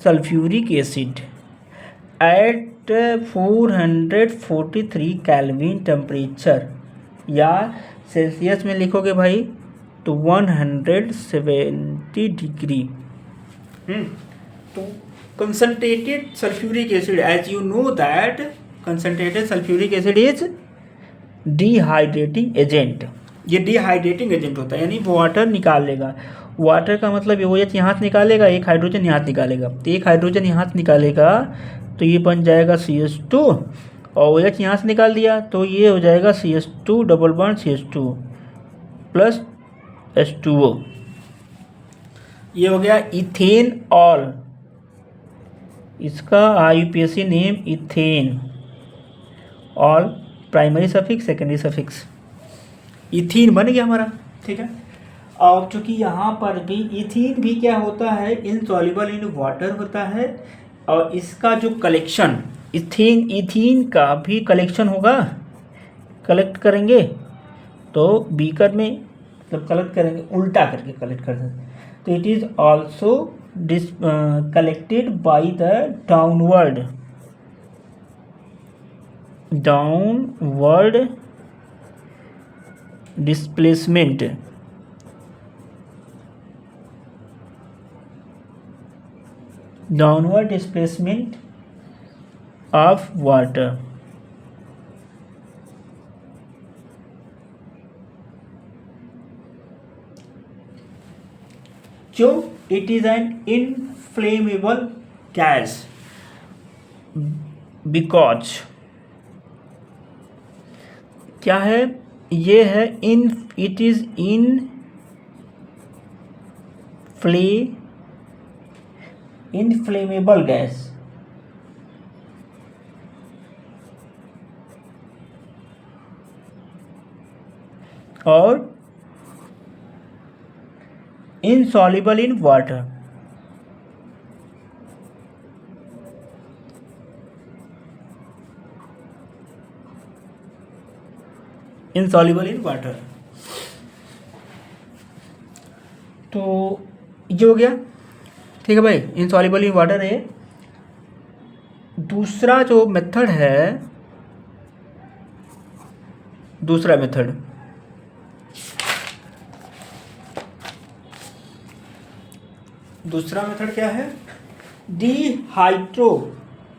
sulphuric acid at 443 kelvin temperature, या सेल्सियस में लिखोगे भाई तो 170 डिग्री। तो concentrated sulphuric acid, as you know that concentrated sulphuric acid is dehydrating agent. ये डिहाइड्रेटिंग एजेंट होता है, यानी वाटर निकाल लेगा। वाटर का मतलब ये OH यहाँ से निकालेगा, एक हाइड्रोजन यहाँ से निकालेगा, तो एक हाइड्रोजन यहाँ से निकालेगा तो ये बन जाएगा CH2, और OH यहाँ से निकाल दिया तो ये हो जाएगा CH2 double bond CH2 plus H2O। ये हो गया इथेन ऑल, इसका IUPAC name ethane all, primary suffix secondary suffix, ethene बन गया हमारा। ठीक है, और चूँकि यहाँ पर भी इथीन भी क्या होता है, इनसॉल्युबल इन वाटर होता है, और इसका जो कलेक्शन इथीन का भी कलेक्शन होगा, कलेक्ट करेंगे तो बीकर में, मतलब कलेक्ट करेंगे उल्टा करके कलेक्ट कर देंगे, तो it is also collected by the downward displacement. Downward displacement of water. जो it is an inflammable gas because क्या है, ये है इट इज इनफ्लेमेबल गैस, और insoluble in water। insoluble in water। तो ये हो गया, ठीक है भाई, insoluble in water है। दूसरा जो मेथड है, दूसरा मेथड क्या है, dehydro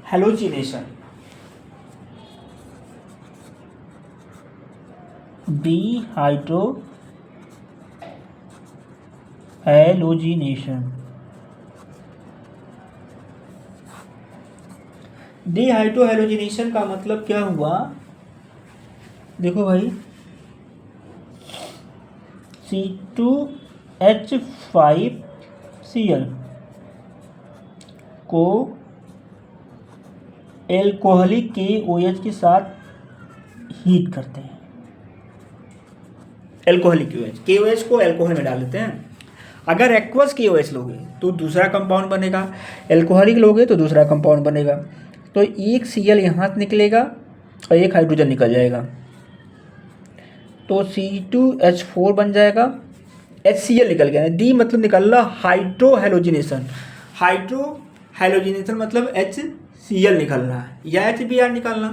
halogenation. Dehydro halogenation, dehydro halogenation का मतलब क्या हुआ, देखो भाई, C2H5Cl को एल्कोहलिक KOH के साथ हीट करते हैं। एल्कोहलिक KOH को एल्कोहल में डाल देते हैं। अगर एक्वस KOH लोगे तो दूसरा कंपाउंड बनेगा, एल्कोहलिक लोगे तो दूसरा कंपाउंड बनेगा। तो एक Cl यहाँ से निकलेगा और एक हाइड्रोजन निकल जाएगा, तो C2H4 बन जाएगा, HCl निकल गया। डी मतलब निकल रहा हाइड्रो हैलोजिनेशन, हाइड्रो हैलोजिनेशन मतलब HCl निकल रहा है या HBr निकलना।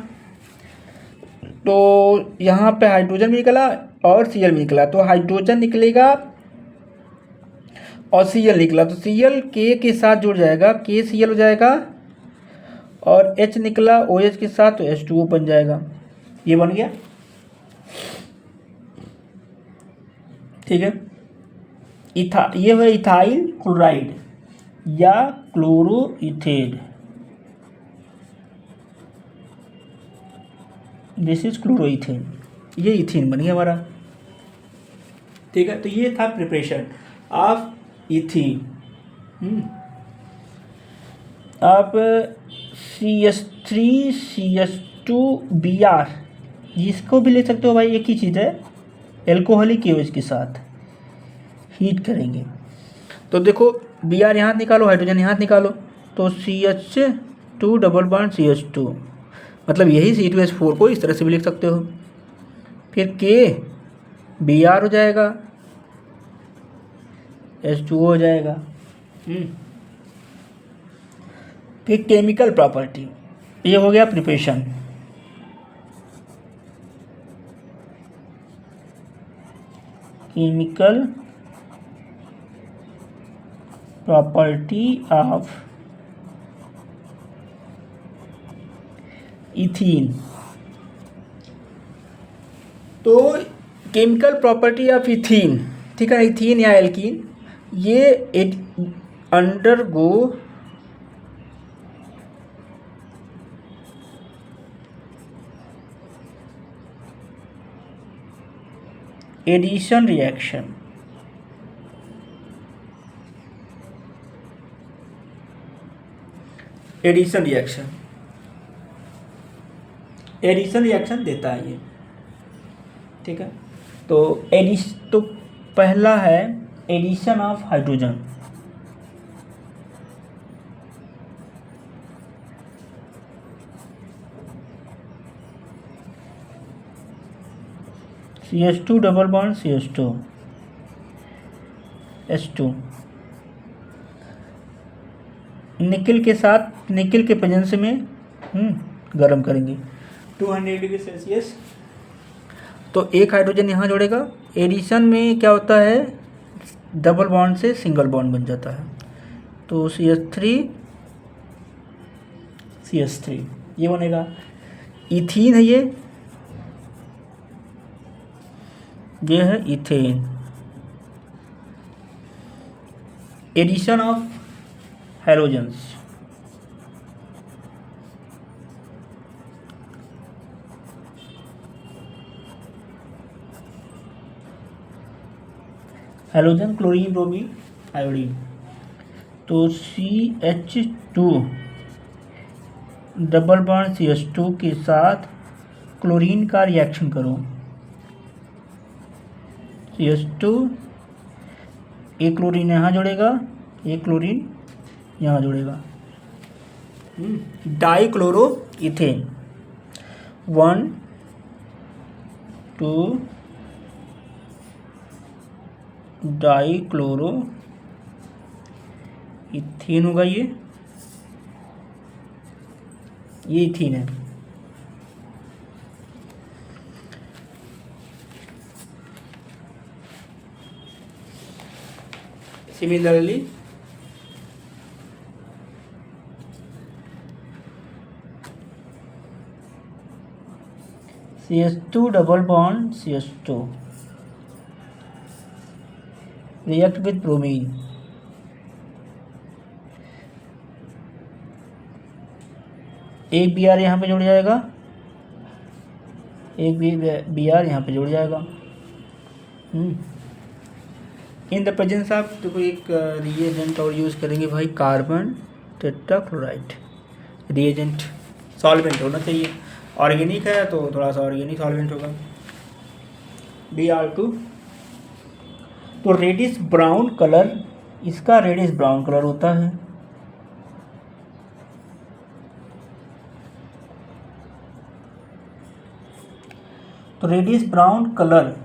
तो यहाँ पे हाइड्रोजन भी निकला और Cl भी निकला, तो हाइड्रोजन निकलेगा और Cl निकला, तो Cl K के साथ जुड़ जाएगा, KCl हो जाएगा, और H निकला OH के साथ तो H2O बन जाएगा। ये बन गया, ठीक है। ये है इथाइल क्लोराइड या क्लोरोइथेन, दिस इज क्लोरोइथेन, ये इथेन बन गया हमारा, ठीक है। तो ये था प्रिपरेशन ऑफ इथीन। अब CH3CH2Br, जिसको भी ले सकते हो भाई, एक ही चीज़ है, एल्कोहलिक KOH के साथ हीट करेंगे। तो देखो Br यहाँ निकालो, हाइड्रोजन यहाँ निकालो, तो CH2 डबल बॉन्ड CH2, मतलब यही C2H4 को इस तरह से भी लिख सकते हो। फिर K Br हो जाएगा, H2O हो जाएगा। फिर केमिकल प्रॉपर्टी, ये हो गया preparation. Chemical property of ethene. तो केमिकल प्रॉपर्टी ऑफ इथीन, ठीक है, इथीन या एल्कीन, ये undergo addition reaction, addition reaction देता है ये, ठीक है। तो पहला है addition of hydrogen, CH2 double bond CH2 H2, nickel के साथ, निकिल के प्रेजेंस में गर्म करेंगे 200 डिग्री सेल्सियस। तो एक हाइड्रोजन यहाँ जोड़ेगा। एडिशन में क्या होता है, डबल बॉन्ड से सिंगल बॉन्ड बन जाता है। तो CH3 ये बनेगा। इथीन है ये है ethane. Addition of halogens, halogen chlorine bromine iodine. तो CH2 डबल बॉन्ड CH2 के साथ क्लोरीन का रिएक्शन करो। CH2 एक क्लोरीन यहाँ जोड़ेगा, एक क्लोरीन यहाँ जोड़ेगा, डाइक्लोरो इथेन 1 2 डाइक्लोरो इथेन होगा। ये इथीन है। Similarly CH2 double bond CH2 react with bromine. एक Br यहाँ पे जुड़ जाएगा, एक Br यहाँ पे जुड़ जाएगा। इन द प्रेजेंस ऑफ, देखो एक रिएजेंट और यूज़ करेंगे भाई, कार्बन टेट्राक्लोराइड। रिएजेंट सॉल्वेंट होना चाहिए, ऑर्गेनिक है तो थोड़ा सा ऑर्गेनिक सॉल्वेंट होगा। Br2। तो रेडिश ब्राउन कलर, इसका रेडिश ब्राउन कलर होता है। तो रेडिश ब्राउन कलर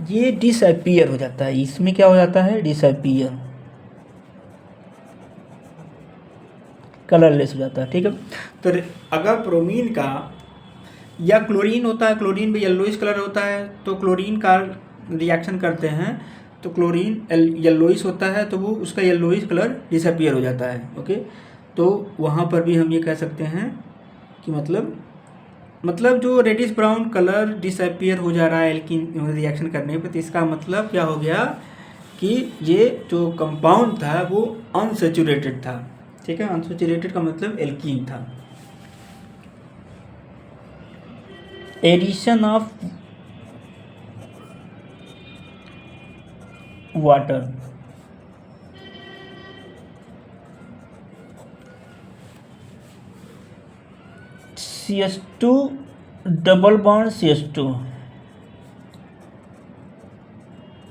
ये डिसअपीयर हो जाता है, इसमें क्या हो जाता है, डिसअपीयर, कलरलेस हो जाता है, ठीक है। तो अगर ब्रोमीन का या क्लोरीन होता है, क्लोरीन में येलोइश कलर होता है, तो क्लोरीन का रिएक्शन करते हैं तो क्लोरीन येलोइश होता है, तो वो उसका येलोइश कलर डिसअपीयर हो जाता है। ओके, तो वहाँ पर भी हम ये कह सकते हैं कि मतलब जो रेडिश ब्राउन कलर डिसअपीयर हो जा रहा है एल्कीन रिएक्शन करने पर, तो इसका मतलब क्या हो गया कि ये जो कंपाउंड था वो अनसैचुरेटेड था, ठीक है। अनसैचुरेटेड का मतलब एल्कीन था। Addition of water, CH2 double bond CH2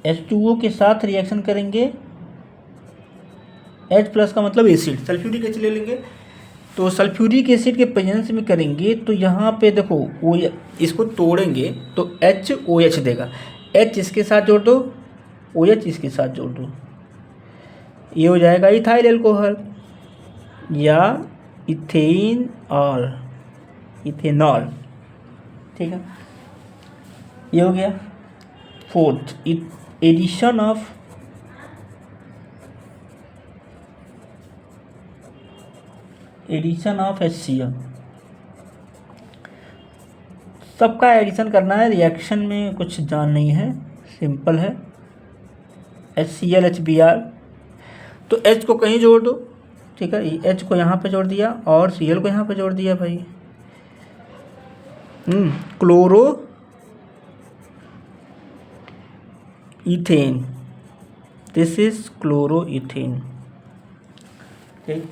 H2O के साथ रिएक्शन करेंगे। H प्लस का मतलब एसिड, सल्फ्यूरिक एसिड ले लेंगे। तो सल्फ्यूरिक एसिड के प्रेजेंस में करेंगे तो यहाँ पे देखो वो इसको तोड़ेंगे तो HOH देगा। H इसके साथ जोड़ दो, OH इसके साथ जोड़ दो, ये हो जाएगा इथाइल एल्कोहल या इथेनॉल, ठीक है। ये हो गया। फोर्थ, एडिशन ऑफ HCl, सबका एडिशन करना है, रिएक्शन में कुछ जान नहीं है, सिंपल है। HCl HBr, तो H को कहीं जोड़ दो, ठीक है, H को यहाँ पे जोड़ दिया और Cl को यहाँ पे जोड़ दिया भाई। Chloroethane, this is chloroethane, ठीक।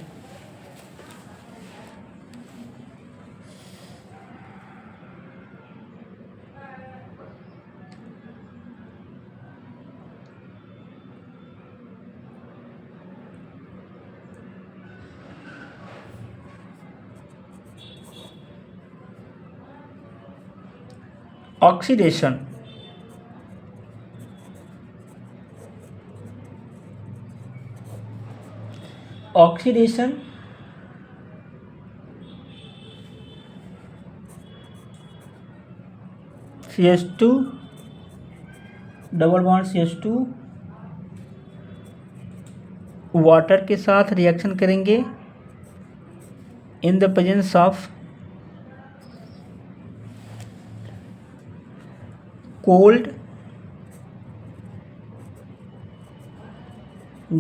Oxidation, oxidation CH2 double bond CH2 water के साथ रिएक्शन करेंगे in the presence of cold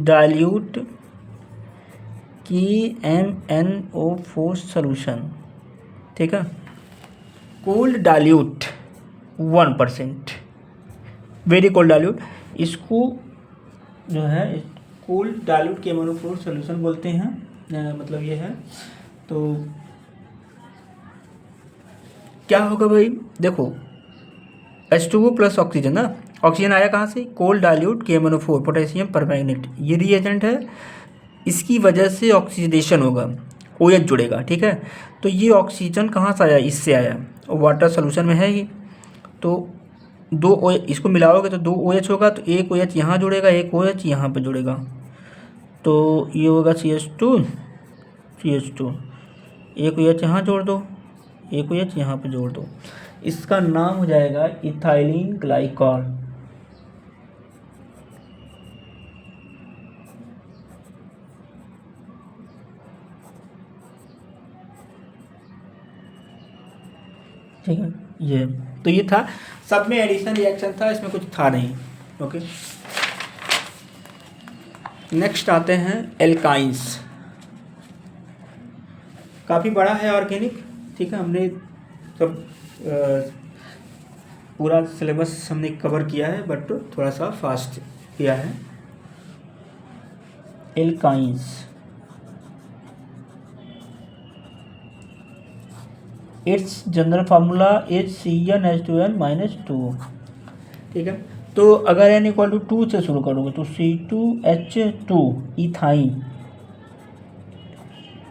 dilute की MnO4 सोल्यूशन, ठीक है। Cold dilute 1%, very cold dilute, इसको जो है कोल्ड डाइल्यूट के MnO4 सोल्यूशन बोलते हैं, मतलब ये है। तो क्या होगा भाई, देखो H2O प्लस ऑक्सीजन ना, ऑक्सीजन आया कहाँ से, कोल्ड डाइल्यूट के MnO4 पोटेशियम परमैंगनेट, ये रिएजेंट है, इसकी वजह से ऑक्सीडेशन होगा, OH जुड़ेगा, ठीक है। तो ये ऑक्सीजन कहाँ से आया, इससे आया, वाटर सोल्यूशन में है ही, तो दो OH इसको मिलाओगे तो 2 OH होगा, तो एक OH यहाँ जुड़ेगा, एक OH यहाँ पे जुड़ेगा, तो ये होगा CH2, एक OH यहाँ जोड़ दो, एक OH यहाँ पे जोड़ दो, इसका नाम हो जाएगा इथाइलिन ग्लाइकॉल, ठीक है। ये तो ये था, सब में एडिशन रिएक्शन था, इसमें कुछ था नहीं, ओके। नेक्स्ट आते हैं एल्काइंस, काफ़ी बड़ा है ऑर्गेनिक, ठीक है। हमने सब पूरा सिलेबस हमने कवर किया है, बट थोड़ा सा फास्ट किया है। Alkynes, it's general formula HCnH2n-2, ठीक है। तो अगर n इक्वल टू 2 से शुरू करोगे तो C2H2 इथाइन,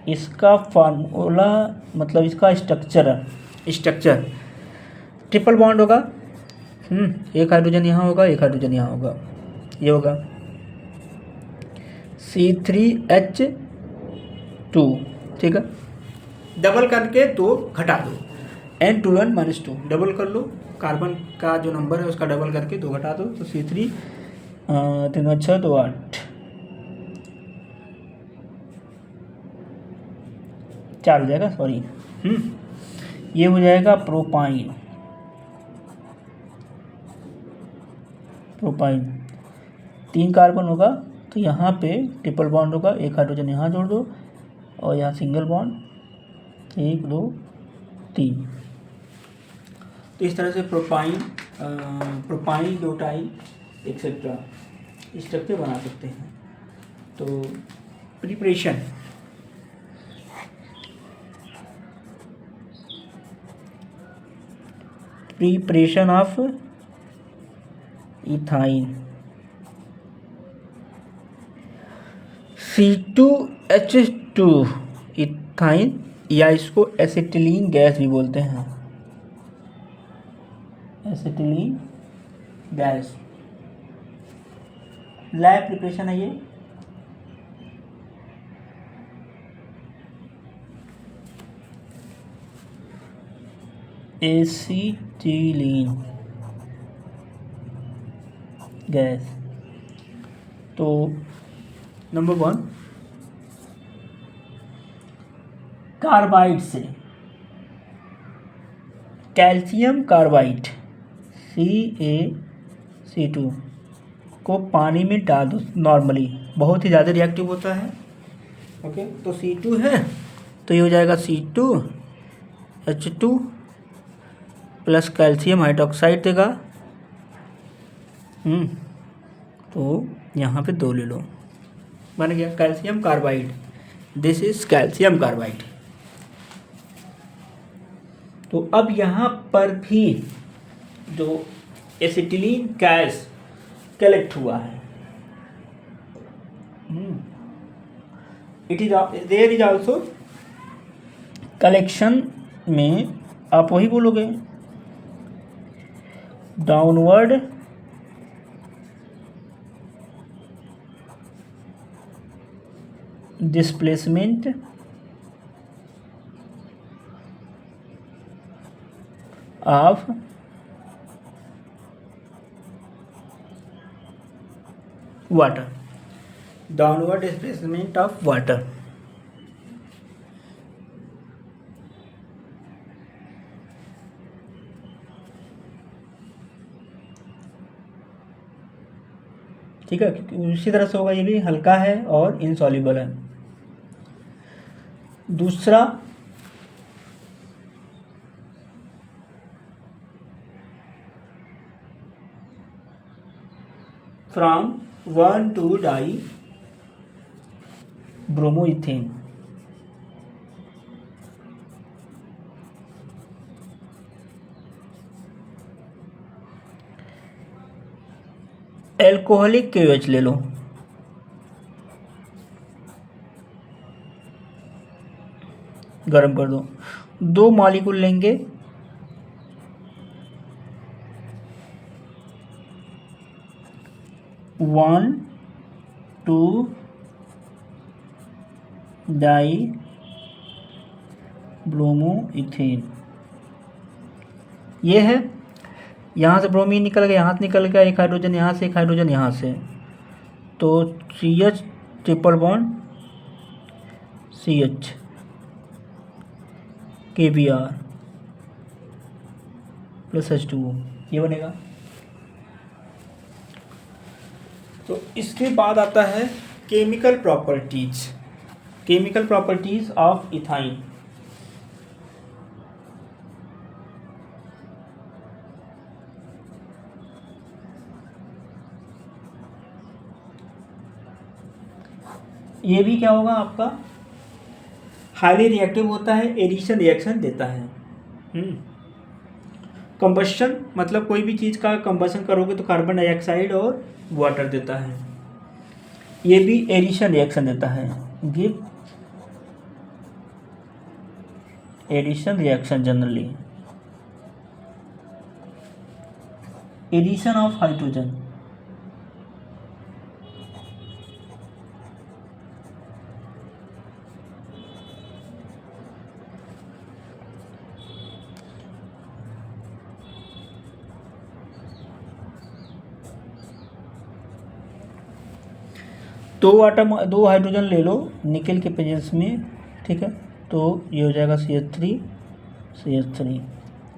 इसका फार्मूला मतलब इसका स्ट्रक्चर ट्रिपल बॉन्ड होगा, एक हाइड्रोजन यहाँ होगा, एक हाइड्रोजन यहाँ होगा, ये होगा C3H2, ठीक है। डबल करके 2 घटा दो, N2n-2 डबल कर लो, कार्बन का जो नंबर है उसका डबल करके 2 घटा दो, तो C3 3 6 2 8 4 हो जाएगा, सॉरी, ये हो जाएगा प्रोपाइन, 3 कार्बन होगा, तो यहाँ पे ट्रिपल बॉन्ड होगा, एक हाइड्रोजन यहाँ जोड़ दो और यहाँ सिंगल बॉन्ड, 1 2 3। तो इस तरह से प्रोपाइन ब्यूटाइल एक्सेट्रा स्ट्रक्चर बना सकते हैं। तो preparation of ethyne, C2H2 ethyne, या इसको एसिटिलीन गैस भी बोलते हैं, एसिटिलीन गैस, लैब प्रिपरेशन है ये। एसिटिलीन गैस, तो नंबर 1 कार्बाइड से कैल्शियम कार्बाइड CaC2 को पानी में डाल दो नॉर्मली, बहुत ही ज़्यादा रिएक्टिव होता है। ओके, तो C2 है तो ये हो जाएगा C2H2 प्लस कैल्शियम हाइड्रोक्साइड देगा। तो यहाँ पे 2 ले लो, बन गया calcium carbide. This is calcium carbide. तो अब यहाँ पर भी जो एसिटिलीन गैस कलेक्ट हुआ है, देयर इज आल्सो कलेक्शन में आप वही बोलोगे downward displacement of water, downward displacement of water. ठीक है, क्योंकि उसी तरह से होगा, ये भी हल्का है और इनसॉल्युबल है। दूसरा फ्रॉम 1,2-डाई ब्रोमोइथेन। एल्कोहलिक KOH ले लो, गर्म कर दो, 2 मॉलिक्यूल लेंगे, वन टू डाई ब्रोमोइथेन। ये है, यहाँ से ब्रोमीन निकल गया, यहाँ से निकल गया, एक हाइड्रोजन यहाँ से, एक हाइड्रोजन यहाँ से, तो CH triple bond CH KBr plus H2O, ये बनेगा। तो इसके बाद आता है केमिकल प्रॉपर्टीज ऑफ इथाइन। ये भी क्या होगा आपका, हाईली रिएक्टिव होता है, एडिशन रिएक्शन देता है। कंबशन मतलब कोई भी चीज़ का कंबशन करोगे तो कार्बन डाइऑक्साइड और वाटर देता है। ये भी एडिशन रिएक्शन देता है, give addition reaction generally, addition of hydrogen. दो हाइड्रोजन ले लो निकेल के प्रेजेंस में, ठीक है, तो ये हो जाएगा CH3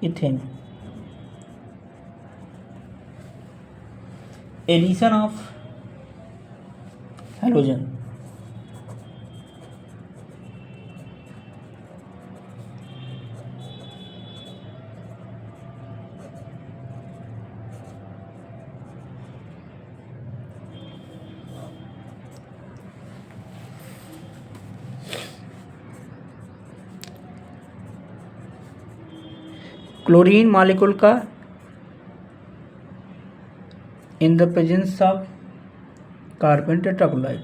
ethane. Addition of hydrogen, chlorine molecule का in the presence of carbon tetrachloride.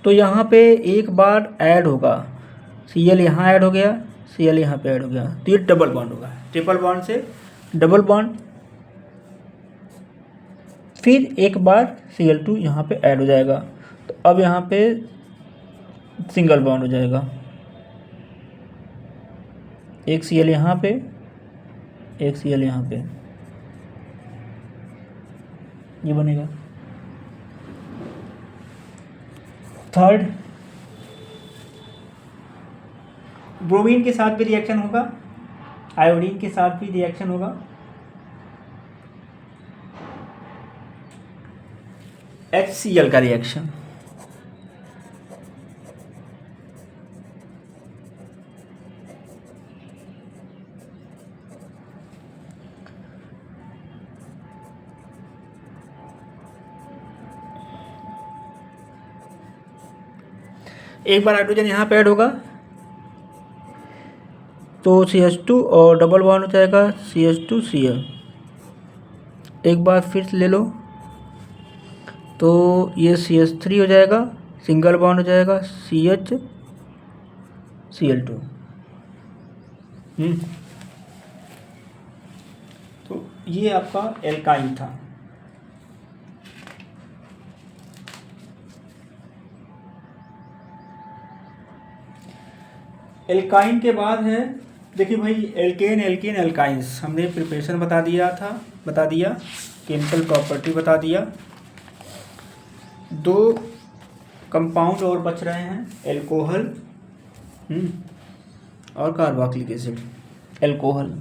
तो यहाँ पे एक बार ऐड होगा, Cl यहाँ ऐड हो गया, Cl यहाँ पे ऐड हो गया, तो ये डबल बॉन्ड होगा, ट्रिपल बॉन्ड से डबल बॉन्ड, फिर एक बार Cl2 यहाँ पे ऐड हो जाएगा, तो अब यहाँ पे सिंगल बॉन्ड हो जाएगा, एक Cl यहाँ पे, एक Cl यहाँ पे, ये बनेगा। थर्ड, ब्रोमीन के साथ भी रिएक्शन होगा, आयोडीन के साथ भी रिएक्शन होगा। HCl का रिएक्शन, एक बार हाइड्रोजन यहाँ पे ऐड होगा तो CH2 और डबल बॉन्ड हो जाएगा CH2Cl। एक बार फिर से ले लो तो ये CH3 हो जाएगा, सिंगल बॉन्ड हो जाएगा CH Cl2। तो ये आपका एल्काइन था। एल्काइन के बाद है, देखिए भाई, एल्केन, एल्कीन, एल्काइंस हमने प्रिपरेशन बता दिया, केमिकल प्रॉपर्टी बता दिया। दो कंपाउंड और बच रहे हैं, एल्कोहल और carboxylic acid. Alcohol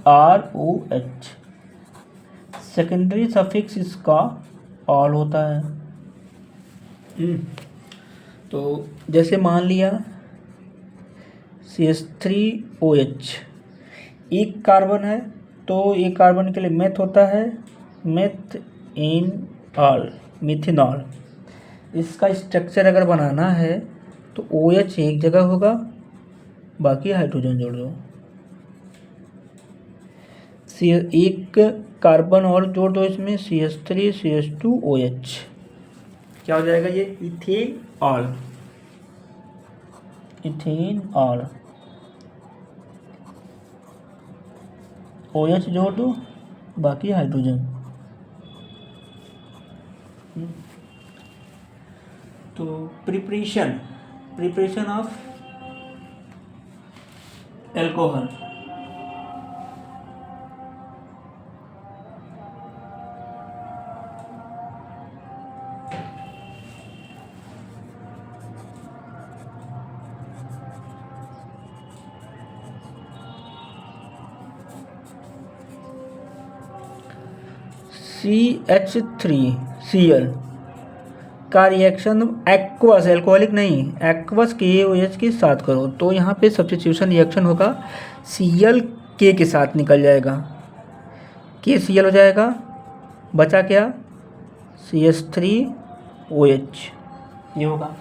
ROH, secondary suffix इसका ऑल होता है। तो जैसे मान लिया CH3OH एक कार्बन है, तो एक कार्बन के लिए मेथ होता है मिथेनॉल। इसका स्ट्रक्चर अगर बनाना है तो OH एक जगह होगा, बाकी हाइड्रोजन जोड़ दो। एक कार्बन और जोड़ दो इसमें, CH3CH2OH, क्या हो जाएगा ये? इथेनॉल। OH जोड़ दो, बाकी हाइड्रोजन। तो प्रिपरेशन ऑफ एल्कोहल, CH3Cl का रिएक्शन एक्वस, एल्कोहलिक नहीं, एक्वस KOH के साथ करो तो यहाँ पे सब्स्टिट्यूशन रिएक्शन होगा, Cl K के साथ निकल जाएगा, KCl हो जाएगा, बचा क्या? CH3OH, ये होगा।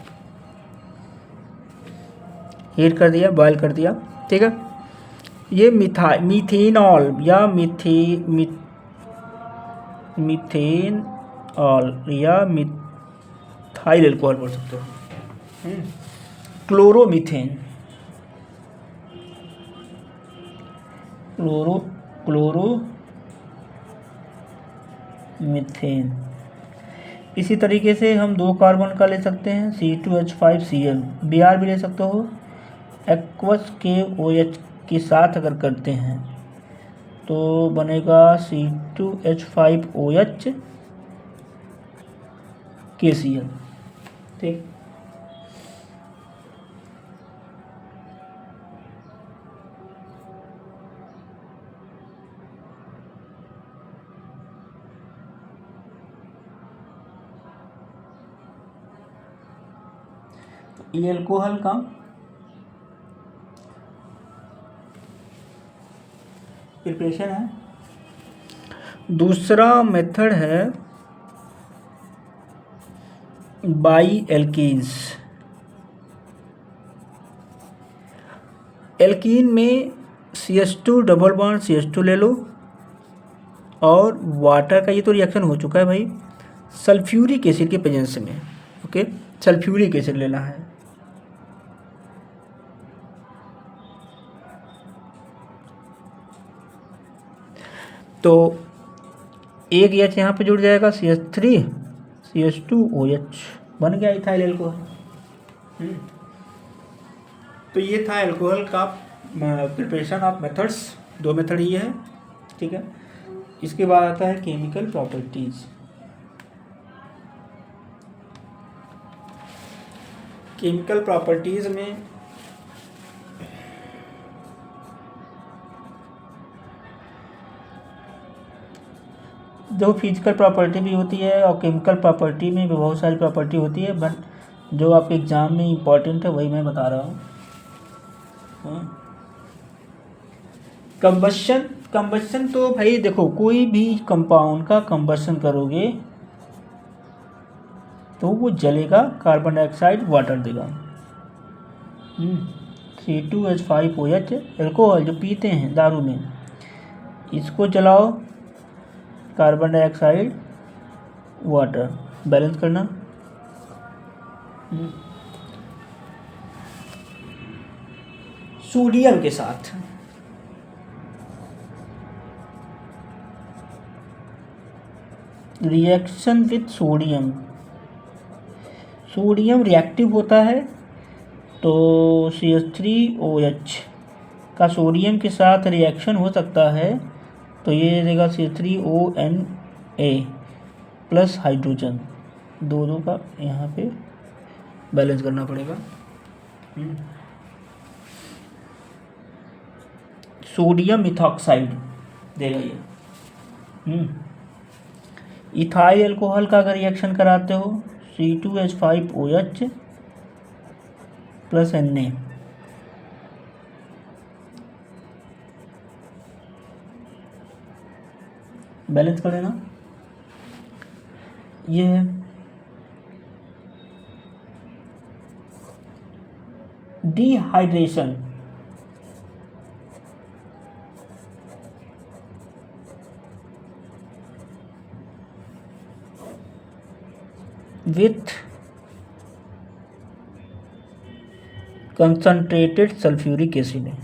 हीट कर दिया, बॉयल कर दिया, ठीक है। ये मीथेनॉल या मीथेनॉल या मिथाइल एल्कोहल बोल सकते हो। Chloromethane, chloromethane. इसी तरीके से हम दो कार्बन का ले सकते हैं, C2H5Cl, Br भी ले सकते हो। एक्वस KOH के साथ अगर करते हैं तो बनेगा C2H5OH KCl, ठीक। ये एल्कोहल का प्रिपरेशन है। दूसरा मेथड है बाई एल्कीन्स। एल्कीन में CH2 डबल बॉन्ड CH2 ले लो, और वाटर का ये तो रिएक्शन हो चुका है भाई, सल्फ्यूरिक एसिड के प्रेजेंस में, ओके, सल्फ्यूरिक एसिड लेना है। तो एक H यहाँ पे जुड़ जाएगा, CH3 CH2OH, बन गया इथाइल एल्कोहल। तो ये था एल्कोहल का प्रिपरेशन ऑफ मेथड्स, दो मेथड ही है, ठीक है। इसके बाद आता है केमिकल प्रॉपर्टीज। केमिकल प्रॉपर्टीज़ में जो फिजिकल प्रॉपर्टी भी होती है और केमिकल प्रॉपर्टी में भी बहुत सारी प्रॉपर्टी होती है, बट जो आपके एग्ज़ाम में इम्पॉर्टेंट है वही मैं बता रहा हूँ। कंबशन तो भाई देखो, कोई भी कंपाउंड का कंबशन करोगे तो वो जलेगा, कार्बन डाइऑक्साइड वाटर देगा। C2H5OH एल्कोहल जो पीते हैं दारू में, इसको जलाओ, कार्बन डाइऑक्साइड वाटर, बैलेंस करना। सोडियम के साथ रिएक्शन विथ सोडियम रिएक्टिव होता है, तो CH3OH का सोडियम के साथ रिएक्शन हो सकता है, तो ये देगा CH3ONA प्लस हाइड्रोजन, दो का यहाँ पे बैलेंस करना पड़ेगा। सोडियम इथॉक्साइड देगा ये। इथाइल अल्कोहल का अगर रिएक्शन कराते हो, C2H5OH प्लस Na, बैलेंस कर देना। ये है dehydration, with concentrated sulphuric acid है,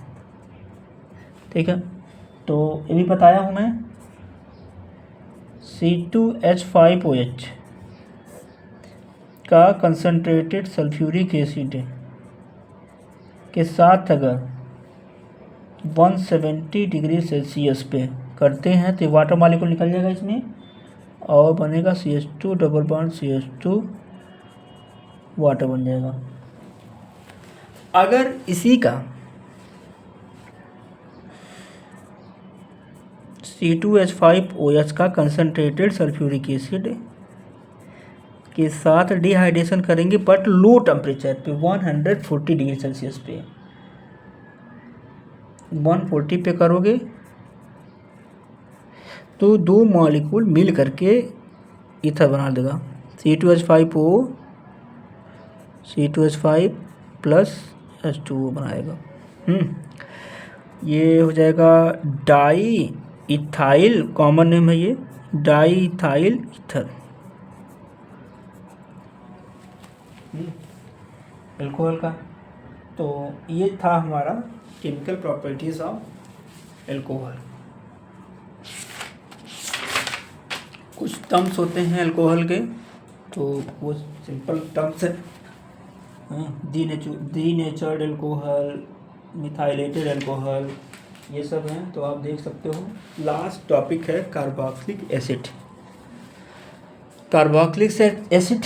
ठीक है। तो ये भी बताया हूँ मैं, C2H5OH का कंसनट्रेटेड सल्फ्यूरिक एसिड के साथ अगर 170 डिग्री सेल्सियस पे करते हैं तो वाटर मॉलिक्यूल निकल जाएगा इसमें और बनेगा CH2 double bond CH2, water बन जाएगा। अगर इसी का C2H5OH का कंसनट्रेटेड सल्फ्यूरिक एसिड के साथ डिहाइड्रेशन करेंगे, बट लो टेम्परेचर पे 140 डिग्री सेल्सियस पे, 140 पे करोगे तो दो मॉलिक्यूल मिल करके ईथर बना देगा, C2H5O C2H5 प्लस H2O बनाएगा। ये हो जाएगा डाई इथाइल, कॉमन नेम है ये, डाई इथाइल ईथर अल्कोहल का। तो ये था हमारा केमिकल प्रॉपर्टीज ऑफ अल्कोहल। कुछ टर्म्स होते हैं अल्कोहल के, तो वो सिंपल टर्म्स है, डीनेचर्ड अल्कोहल, मिथाइलेटेड अल्कोहल, ये सब हैं, तो आप देख सकते हो। लास्ट टॉपिक है carboxylic acid. Carboxylic acid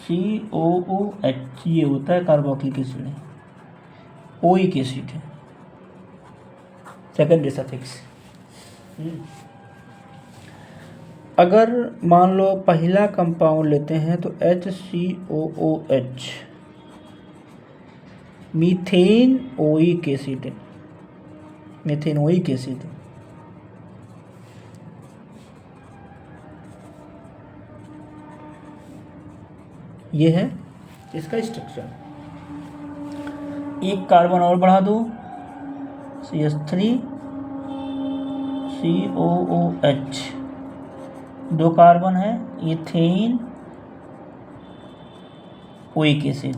RCOOH ये होता है कार्बोक्सिलिक एसिड, ओइक एसिड है, सेकेंडरी सफिक्स। अगर मान लो पहला कंपाउंड लेते हैं तो HCOOH, methane oic acid, methanoic acid. ये है इसका स्ट्रक्चर। एक कार्बन और बढ़ा दो, CH3COOH, दो कार्बन है, इथेन ओइक एसिड।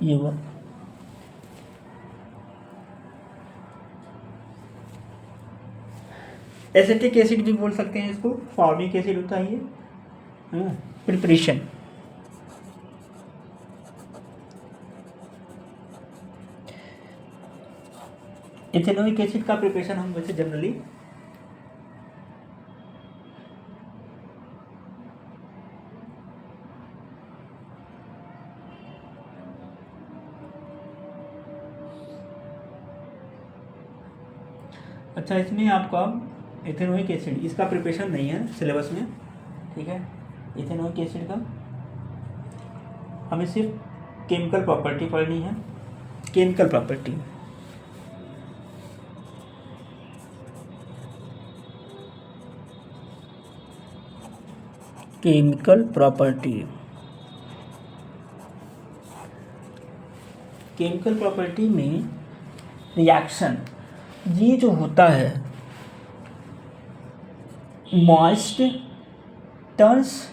ये वो एसिटिक एसिड भी बोल सकते हैं इसको, फॉर्मिक एसिड होता है ये, प्रिपरेशन। इथेनोइक एसिड का प्रिपरेशन हम वैसे जनरली अच्छा, इसमें आपका इथेनोइक एसिड इसका प्रिपरेशन नहीं है सिलेबस में, ठीक है। इथेनोइक एसिड का हमें सिर्फ केमिकल प्रॉपर्टी पढ़नी है, chemical property. Chemical property, chemical property में रिएक्शन ये जो होता है मॉइस्ट टर्न्स,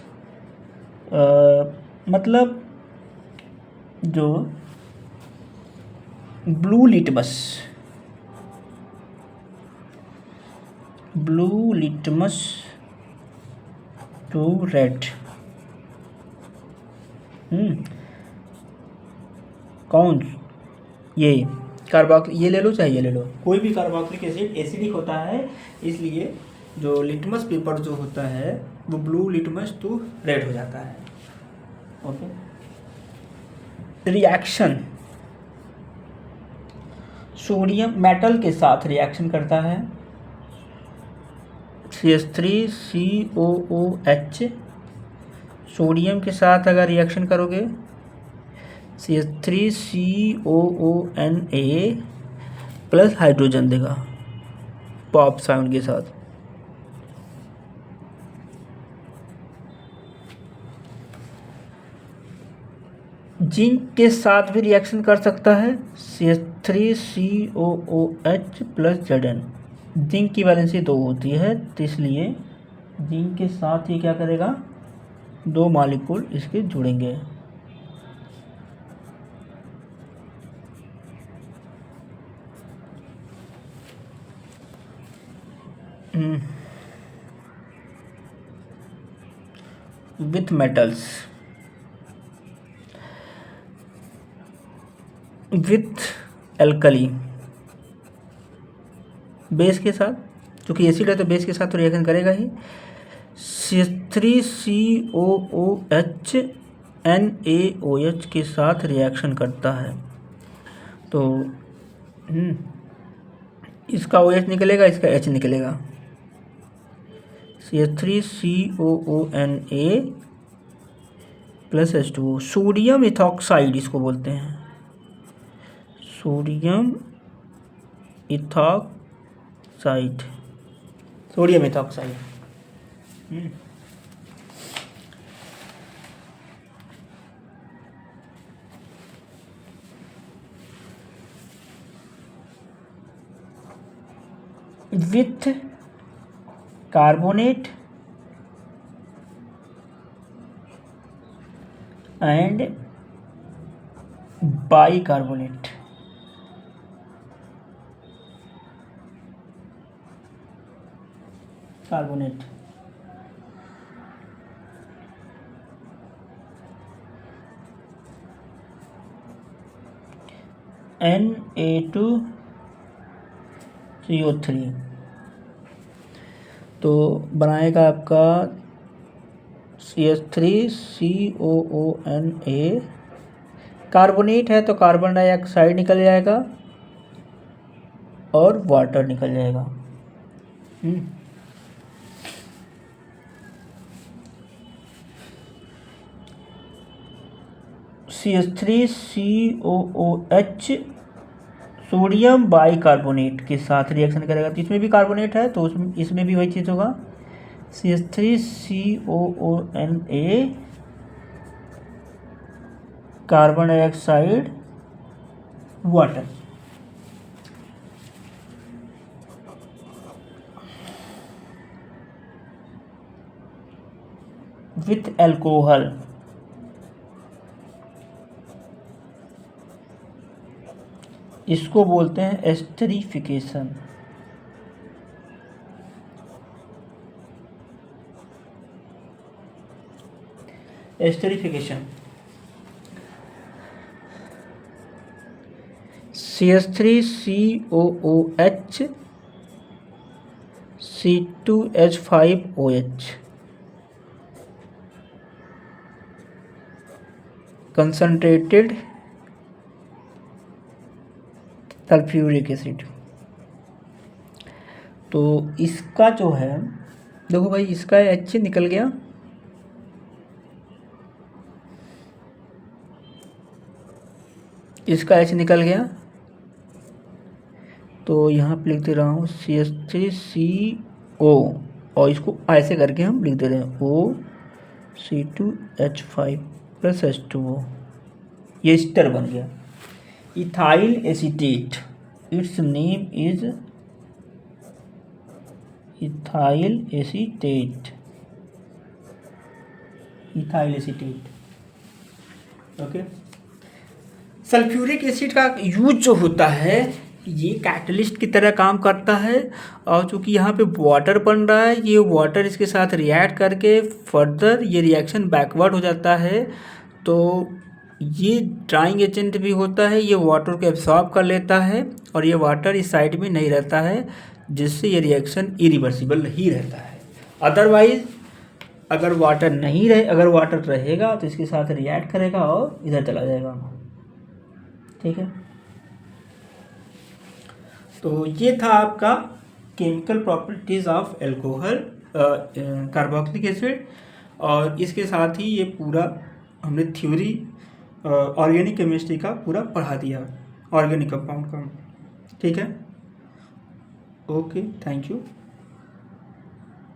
मतलब जो ब्लू लिटमस टू रेड। कौन ये ये ले लो चाहे ये ले लो, कोई भी कार्बोक्सिलिक एसिड एसिडिक होता है, इसलिए जो लिटमस पेपर जो होता है वो ब्लू लिटमस टू रेड हो जाता है। ओके, रिएक्शन सोडियम मेटल के साथ रिएक्शन करता है, CH3COOH सोडियम के साथ अगर रिएक्शन करोगे CH3COONA प्लस हाइड्रोजन देगा पॉप साउंड के साथ। जिंक के साथ भी रिएक्शन कर सकता है, CH3COOH प्लस Zn। जिंक की वैलेंसी 2 होती है, तो इसलिए जिंक के साथ ही क्या करेगा, 2 मॉलिक्यूल इसके जुड़ेंगे। With metals, with alkali, base के साथ, क्योंकि एसिड है तो बेस के साथ तो रिएक्शन करेगा ही। CH3COOH NaOH के साथ रिएक्शन करता है, तो इसका OH निकलेगा, इसका H निकलेगा। CH3COONA plus H2O, sodium ethoxide इसको बोलते हैं, sodium ethoxide, sodium ethoxide. With carbonate and bicarbonate, carbonate Na2CO3, तो बनाएगा आपका CH3COONA। कार्बोनेट है तो कार्बन डाइऑक्साइड निकल जाएगा और वाटर निकल जाएगा। CH3COOH सोडियम बाइकार्बोनेट के साथ रिएक्शन करेगा, तो इसमें भी कार्बोनेट है तो इसमें भी वही चीज़ होगा, CH3COONA carbon dioxide water. With alcohol, इसको बोलते हैं esterification. Esterification, CH3COOH C2H5OH, concentrated sulphuric acid. तो इसका जो है देखो भाई, इसका H निकल गया, इसका H निकल गया, तो यहाँ पे लिख दे रहा हूँ CH3CO, और इसको ऐसे करके हम लिख दे रहे हैं OC2H5+H2O, ये एस्टर बन गया। Ethyl acetate, it's name is ethyl acetate, ethyl acetate. Okay, sulphuric acid का यूज जो होता है ये कैटलिस्ट की तरह काम करता है, और चूँकि यहाँ पे वाटर बन रहा है, ये वाटर इसके साथ रिएक्ट करके फर्दर ये रिएक्शन बैकवर्ड हो जाता है, तो ये ड्राइंग एजेंट भी होता है, ये वाटर को एब्सॉर्ब कर लेता है और ये वाटर इस साइड में नहीं रहता है, जिससे ये रिएक्शन इरिवर्सिबल ही रहता है। अदरवाइज अगर वाटर नहीं रहे, अगर वाटर रहेगा तो इसके साथ रिएक्ट करेगा और इधर चला जाएगा। ठीक है, तो ये था आपका chemical properties of alcohol carboxylic acid, और इसके साथ ही ये पूरा हमने थ्योरी ऑर्गेनिक केमिस्ट्री का पूरा पढ़ा दिया, ऑर्गेनिक कंपाउंड का। ठीक है, ओके, थैंक यू।